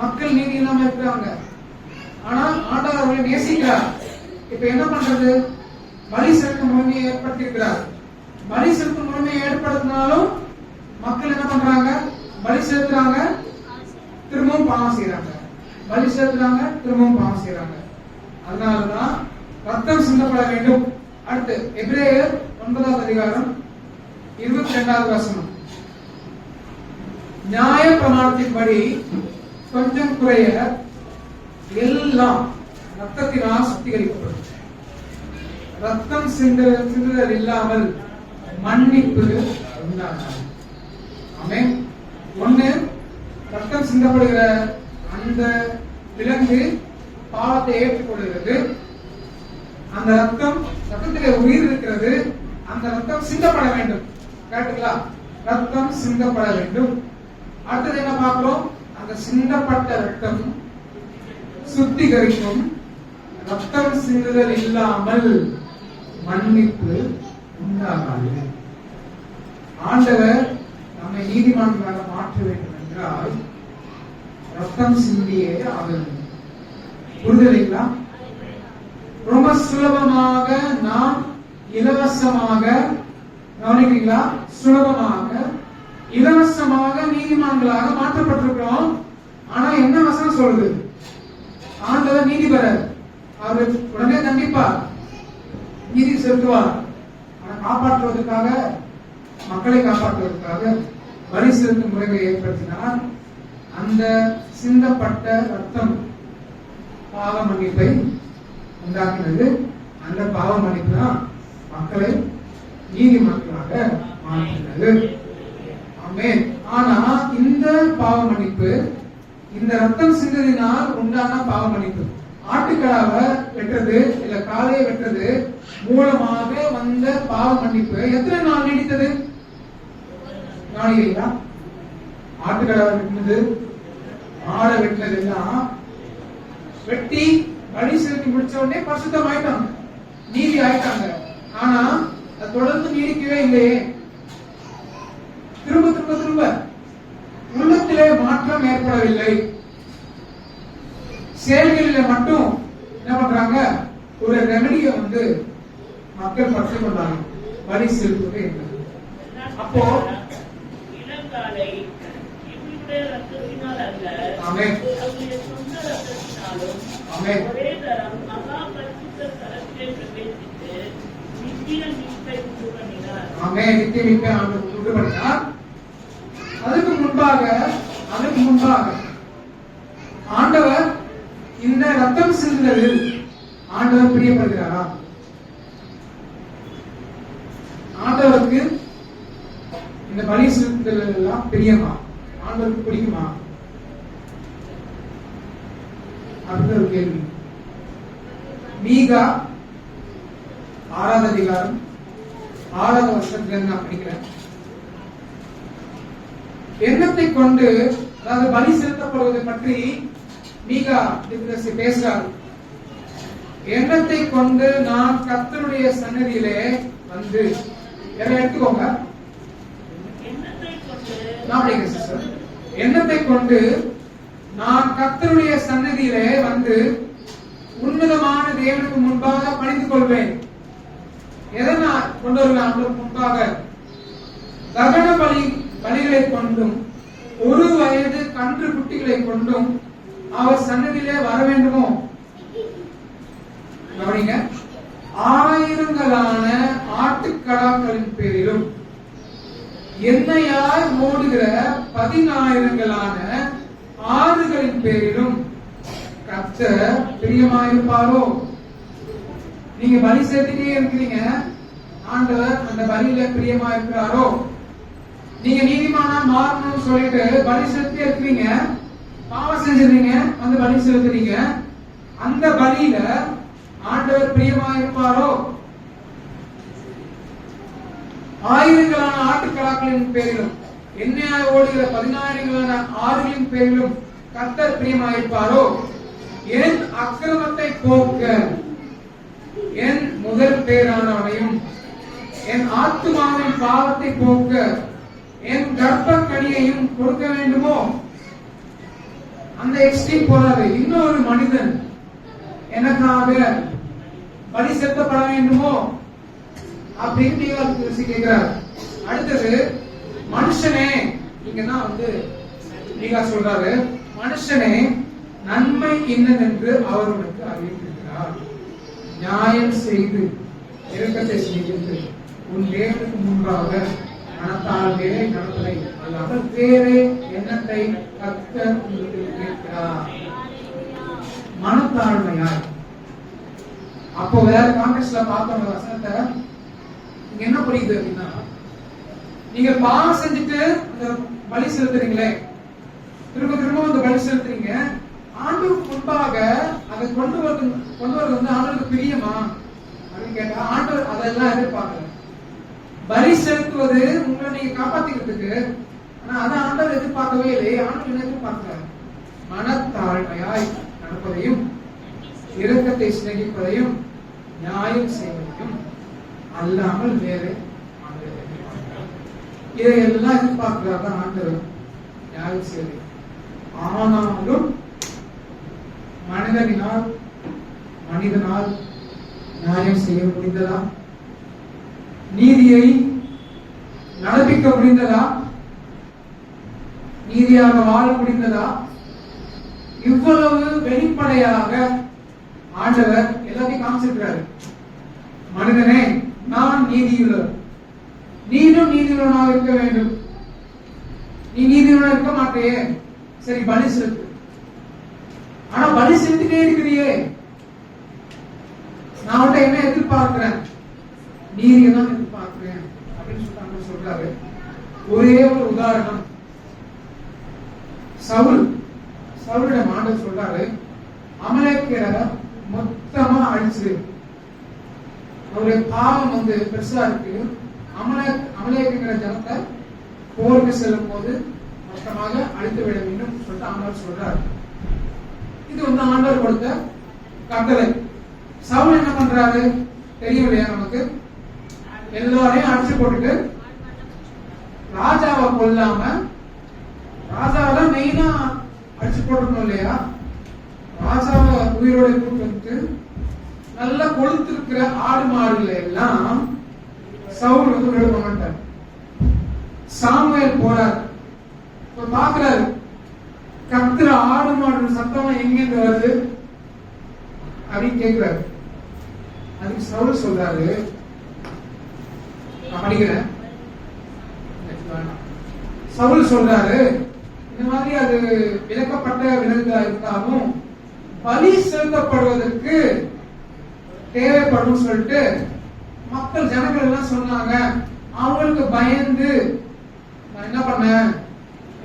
A: மக்கள் நீதி இல்லாம இருக்கிறாங்க. ஆனா ஆண்டவர் அவர்களை நேசிக்கிறார். இப்ப என்ன பண்றது? பலி செலுத்தும் முறைமையை ஏற்படுத்தி இருக்கிறார். பலி செலுத்தும் முறைமையை ஏற்படுத்தினாலும் மக்கள் என்ன பண்றாங்க? பலி செலுத்துறாங்க, திரும்பவும் பாவம் செய்யறாங்க. பலி செலுத்துறாங்க, திரும்பவும் பாவம் செய்யறாங்க. அதனாலதான் ரத்தம் சிந்தப்பட வேண்டும். அடுத்து எபிரேயர் 9வது அதிகாரம் 22வது வசனம். நியாய பிரமாணத்தின்படி கொஞ்சம் குறைய எல்லாம் ரத்தத்தினால் சுத்திகரிக்கப்படும். ரத்தம் சிந்துதல் இல்லாமல் மன்னிப்பு உண்டாகாது. ஆமென். ஒண்ணு, ரத்தம் சிந்தப்படுகிற அந்த விலங்கு பாவத்தை ஏற்றுக்கொள்கிறது. அந்த ரத்தத்திலே உயிர் இருக்கிறது. அந்த ரத்தம் சிந்தப்பட வேண்டும். கேட்டுங்களா? ரத்தம் சிந்தப்பட வேண்டும். அடுத்தது என்ன பார்க்கிறோம்? அந்த சிந்தப்பட்ட ரத்தம் சுத்திகரிக்கும். ரத்தம் சிந்துதல் இல்லாமல் மன்னிப்பு உண்டாகாது. ஆண்டவர் நம்மை நீதிமான்களாக மாற்ற வேண்டும் என்றால் ரத்தம் சிந்தியே ஆகும். புரிதலைங்களா? ரொம்ப சுலபமாக நாம் இலவசமாக, கவனிக்கிறீங்களா? சுலபமாக இலவசமாக நீதிமான்களாக மாற்றப்பட்டிருக்கிறோம். ஆனா என்ன வசனம் சொல்லுது? ஆண்டவர் நீதிபரர். அவர் உடனே கண்டிப்பார், நீதி செலுத்துவார். ஆனா காப்பாற்றுவதற்காக, மக்களை காப்பாற்றுவதற்காக பலி செலுத்தும் முறையை ஏற்படுத்தினார். அந்த சிந்தப்பட்ட ரத்தம் பாவ மன்னிப்பை உண்டாக்கினது. அந்த பாவ மன்னிப்பு தான் மக்களை நீதிமன்றாக மாற்றினது. ஆமென். ஆனா இந்த பாவ மன்னிப்பு, இந்த ரத்தம் சிந்ததினால் உண்டான பாவ மன்னிப்பு, ஆட்டுக்கடாவை வெட்டுறது இல்ல காளையை வெட்டுறது மூலமாக வந்த பாவ மன்னிப்பு எத்தனை நாள் நீடித்தது? நாளிகையா? ஆட்டுக்கடை வெட்டினது, ஆடை வெட்டினது எல்லாம் வெட்டி பலி செலுத்தி முடிச்ச உடனே பரிசுத்தம் ஆயிட்டாங்க, நீதி ஆயிட்டாங்க. ஆனா அது தொடர்ந்து நீடிக்கவே இல்லையே. திரும்ப திரும்ப திரும்ப உள்ளத்திலே மாற்றம் ஏற்படவில்லை. செயல்களில மட்டும் என்ன பண்றாங்க? ஒரு ரெமடியை மக்கள் பற்றி கொண்டாங்க, பலி செலுத்துவது என்று. அப்போ
D: இளங்காலை இவருடைய ரத்தத்தினால் அல்ல,
A: ஆமென்
D: அவருடைய சொந்த ரத்தத்தினாலும்
A: ஆமென்
D: ஒரே தரம் மகா பரிசுத்த ஸ்தலத்திலே பிரவேசித்து நித்திய மீட்பை உண்டு பண்ணினார்.
A: ஆமென். நித்திய மீட்பை ஆண்டவர் உண்டு பண்ணினார். அதுக்கு முன்பாக ஆண்டவர் இந்த ரத்தம் சிந்துதலில் ஆண்டவர் பிரியப்படுகிறாரா? ஆண்டவருக்கு இந்த பலி செலுத்துதல் எல்லாம் பிரியமா? ஆண்டவருக்கு பிடிக்குமா? அடுத்த ஒரு கேள்வி. மீகா 6வது அதிகாரம் 6வது வருஷத்துல நான் படிக்கிறேன். எண்ணத்தை கொண்டு, அதாவது பலி செலுத்தப்படுவதை பற்றி மீகா பேசுறார். எண்ணத்தை கொண்டு நான் கர்த்தருடைய சன்னதியிலே வந்து, எடுத்துக்கோங்க, எண்ணத்தை கொண்டு நான் கர்த்தருடைய சன்னதியிலே வந்து உன்னதமான தேவனுக்கு முன்பாக பணிந்து கொள்வேன். எதை நான் கொண்டு வருவேன்? முன்பாக தகன பலிகளை கொண்டும் 1 வயது கன்று குட்டிகளை கொண்டும் அவர் சன்னதியிலே வர வேண்டுமோ? கவனிங்க. 1000களான ஆட்டுக்கடாக்களின் பேரிலும் எண்ணெயாய் ஓடுகிற 10000களான ஆறுகளின் பேரிலும் கர்த்தர் பிரியமாயிருப்பாரோ? நீங்க பலி செலுத்திட்டே இருக்கிறீங்க, ஆண்டவர் அந்த பலியில பிரியமாயிருக்கிறாரோ? நீங்க நீதிமானா மாறணும்னு சொல்லிட்டு பலி செலுத்திட்டே இருக்கிறீங்க, பாவம் செஞ்சிருக்கீங்க, பலி செலுத்துறீங்க, அந்த பலியில ஆண்டவர் பிரியமாயிருப்பாரோ? 1000களான ஆட்டுக்கடாக்களின் பேரிலும் எண்ணெயாய் ஓடுகிற 10000களான ஆறுகளின் பேரிலும் கர்த்தர் பிரியமாயிருப்பாரோ? என் அக்கிரமத்தை போக்க என் முதல் பேரானவனையும் என் ஆத்துமாவின் பாவத்தை போக்க என் கர்ப்பக்கடியையும் கொடுக்க வேண்டுமோ? அந்த எக்ஸ்ட்ரீம் போறாரு. இன்னொரு மனிதன் எனக்காக பலி செலுத்தப்பட வேண்டுமோ அப்படின்னு கேட்கிறார். அடுத்தது, மனுஷனே, இங்கதான் நீங்க சொல்றாரு, மனுஷனே நன்மை என்னதென்று அவர் உனக்கு அறிவித்திருக்கிறார். நியாயம் செய்து இரக்கத்தை செய்து உன் தேவனுக்கு முன்பாக மனத்தாழ்வே நடப்பதை அல்லாமல் வேறே எண்ணத்தை கர்த்தர் உங்களுக்கு கேட்கிறார். மனத்தாழ்மையாய். அப்போ வேற கான்டெக்ஸ்ட்ல பார்த்தோம் வசனத்தை. இங்க என்ன புரியுது அப்படின்னா, நீங்க பாவம் செஞ்சுட்டு அந்த பலி செலுத்துறீங்களே, திரும்ப திரும்ப அந்த பலி செலுத்துறீங்க, ஆண்டவருக்கு முன்பாக அதை கொண்டு வருவது ஆண்டவருக்கு பிரியமா அப்படின்னு கேட்டா ஆண்டவர் அதெல்லாம் எதிர்பார்க்கல. பலி செலுத்துவது உங்களை நீங்க காப்பாத்திக்கிறதுக்கு, ஆனா அதை ஆண்டவர் எதிர்பார்க்கவே இல்லை. ஆண்டவர் என்ன எதிர்பார்க்கிறார்? மனத்தாழ்மையாய் நடப்பதையும் இரக்கத்தை சிநேகிப்பதையும் நியாயம் செய்வதையும் அல்லாமல் வேறு இதையெல்லாம் எதிர்பார்க்கிறார் தான் ஆண்டவர் நியாயம் செய்வது. ஆனாலும் மனிதனால் நியாயம் செய்ய முடிந்ததா? நீதியை நடப்பிக்க முடிந்ததா? நீதியாக வாழ முடிந்ததா? இவ்வளவு வெளிப்படையாக ஆண்டவர் எல்லாத்தையும் காமிச்சிருக்கிறாரு. மனிதனே, நான் நீதியுள்ளவர், நீனும் நீதியுள்ளவனாக இருக்க வேண்டும். நீ நீதியுள்ளவனாக இருக்க மாட்டேயே, சரி பலி செலுத்து. ஆனா பலி செலுத்திட்டே இருக்கிறியே, நான் உன்ட்ட என்ன எதிர்பார்க்கிறேன்? நீதியை தான் எதிர்பார்க்கிறேன் அப்படின்னு சொல்றாரு. ஒரே ஒரு உதாரணம். சவுலிடம் ஆண்டவர் சொல்றாரு, அமலேக்கியரை மொத்தமா அழிச்சிரு, அவருடைய பாவம் வந்து பெருசா இருக்கு. அமலேக்குங்கிற ஜனத்தை போருக்கு செல்லும் போது மொத்தமாக அழித்து விட வேண்டும் சொல்லிட்டு ஆண்டவர் சொல்றாரு. இது வந்து ஆண்டவர் கொடுத்த கட்டளை. சவுல் என்ன பண்றாரு தெரியும் இல்லையா நமக்கு? எல்லாரையும் அடிச்சு போட்டுட்டு ராஜாவை கொல்லாம, ராஜாவை தான் மெயினா அடிச்சு போட்டுக்கணும் இல்லையா? ராஜாவை உயிரோட கூட்டு வந்து நல்லா கொளுத்திருக்கிற ஆடு மாடுகளை எல்லாம் சவுல் வந்து விட மாட்டார். சாமுவேல் போறார், பாக்குறாரு கத்துற ஆடு மாடு சத்தம் எங்கிருந்து வருது அப்படின்னு கேட்கிறாரு. அதுக்கு சவுல் சொல்றாரு, நான் படிக்கிறேன். சவுல் சொல்றாரு, இந்த மாதிரி அது விலக்கப்பட்ட விலங்குகளா இருந்தாலும் பலி செலுத்தப்படுவதற்கு தேவைப்படும் சொல்லிட்டு மக்கள் ஜனங்கள் எல்லாம் சொன்னாங்க. அவங்களுக்கு பயந்து நான் என்ன பண்ணேன்,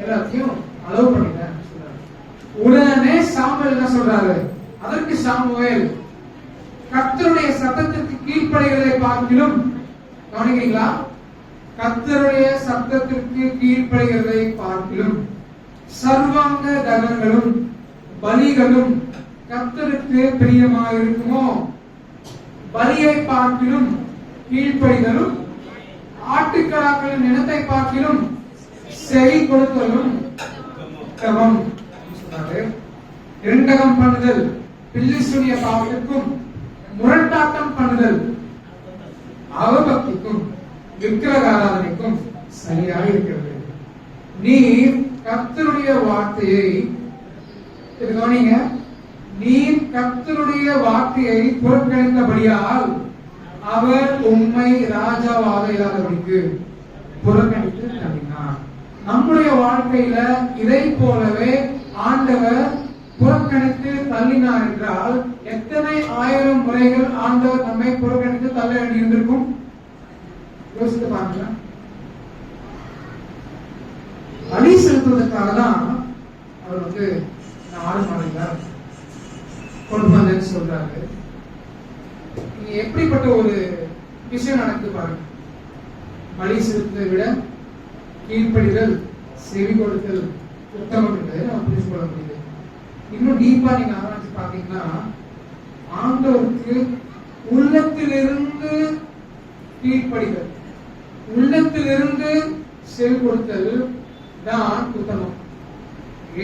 A: எல்லாத்தையும் அலோவ் பண்ணிட்டேன். உடனே சாமுவேல் என்ன சொல்றாரு, அதற்கு சாமுவேல் கர்த்தருடைய சத்தத்திற்கு கீழ்ப்படிகிறதை பார்க்கிலும், கவனிக்கிறீங்களா? கர்த்தருடைய சத்தத்திற்கு கீழ்ப்படிகிறதை பார்க்கிலும் சர்வாங்க தகங்களும் பலிகளும் கர்த்தருக்கு பிரியமாயிருக்குமோ? பலியை பார்க்கிலும் கீழ்ப்படிதலும் ஆட்டுக்கடாக்களின் நிலத்தை பார்க்கிலும் செவி கொடுத்தலும் உத்தமம். இரண்டகம் பண்ணுதல் பில்லிசுடைய பாவத்திற்கும் முரட்டாட்டம் பண்ணுதல் அவபக்திக்கும் விக்கிரக ஆராதனைக்கும் சரியாக இருக்கிறது. நீ கர்த்தருடைய வார்த்தையை கவனிங்க, நீ கர்த்தருடைய வார்த்தையை புறக்கணித்தபடியால் அவர் உம்மை ராஜாவாக இல்லாதபடிக்கு புறக்கணித்து தள்ளினார். நம்முடைய வாழ்க்கையில இதை போலவே ஆண்டவர் புறக்கணித்து தள்ளினார் என்றால் எத்தனை ஆயிரம் முறைகள் ஆண்டவர் நம்மை புறக்கணித்து தள்ள வேண்டியிருந்திருக்கும்? யோசித்து பாருங்க. பலி செலுத்துவதற்காக தான் அவர் வந்து ஆடு மாடுகிறார் கொண்டு வந்தேன்னு சொல்றாரு. எப்படிப்பட்ட ஒரு விஷயம் நடக்குது பாருங்க. பலி செலுத்துவதை விட கீழ்ப்படிதல் செவி கொடுத்தல் உத்தமம் என்பதை நம்ம புரிந்து கொள்ள முடியுது. இன்னும் டீப்பா நீங்க ஆராய்ச்சி பாத்தீங்கன்னா ஆண்டவருக்கு உள்ளத்திலிருந்து கீழ்ப்படிதல், உள்ளத்திலிருந்து செவி கொடுத்தல் தான் உத்தமம்.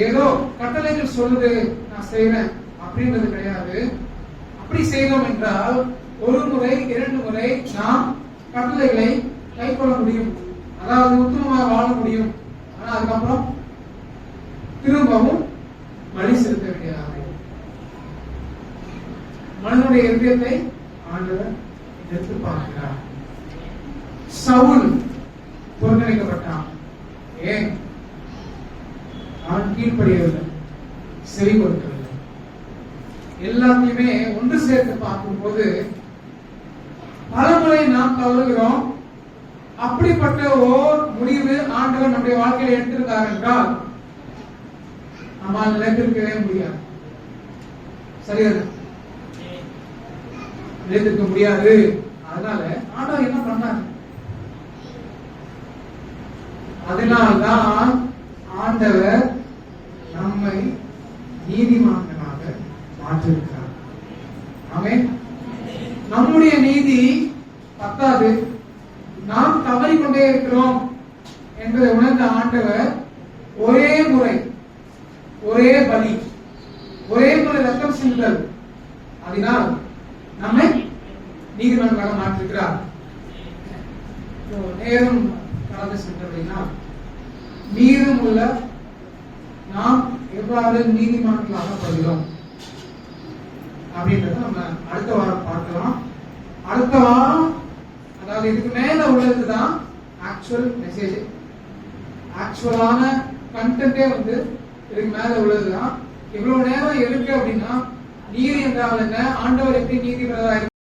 A: ஏதோ கட்டளைகள் சொல்லுது நான் செய்வேன் அப்படின்றது கிடையாது. அப்படி செய்தோம் என்றால் ஒரு முறை 2 முறை நாம் கட்டளைகளை கை கொள்ள முடியும், அதாவது உத்தமமாக வாழ முடியும். ஆனா அதுக்கப்புறம் திரும்பவும் பலி செலுத்த வேண்டியதாக மனிதனுடைய இதயத்தை ஆண்டவர் எடுத்து பார்க்கிறார். சவுல் புறக்கணிக்கப்பட்டான். ஏன்? அவன் கீழ்ப்படியவில்லை, செவி கொடுக்கவில்லை. எல்லாத்தையுமே ஒன்று சேர்த்து பார்க்கும்போது பலமுறை நாம் தவறுகிறோம். அப்படிப்பட்ட ஓர் முடிவு ஆண்டவர் நம்முடைய வாழ்க்கையில் எடுத்திருந்தார் என்றால் நம்மால் நிலைத்திருக்கவே முடியாது. சரியா? நிலைத்திருக்க முடியாது. அதனால ஆண்டவர் என்ன பண்ணார்? அதனால்தான் ஆண்டவர் நம்மை நீதிமான்களாக மாற்றிருக்கிறார். ஆமென். நம்முடைய நீதி பத்தாது, நாம் தவறிக்கொண்டே இருக்கிறோம் என்பதை உணர்ந்த ஆண்டவர் ஒரே முறை, ஒரே பலி, ஒரே முறை ரத்தம் சிந்துதல், அதனால் நம்மை நீதிமான்களாக மாற்றிருக்கிறார். நேரம் கடந்து சென்றபடினால் மீதம் உள்ள நாம் எவ்வாறு நீதிமான்களாக படுகிறோம் அப்படின்றத நம்ம அடுத்த வாரம் பார்க்கலாம். அடுத்த வாரம், அதாவது இதுக்கு மேல உள்ளதுதான் ஆக்சுவல் மெசேஜ், ஆக்சுவலான கண்டென்ட்டே வந்து இதுக்கு மேல உள்ளதுதான். இவ்வளவு நேரம் இருக்கு அப்படின்னா நீதி என்றால் என்ன, ஆண்டவர் எப்படி நீதிபதியாக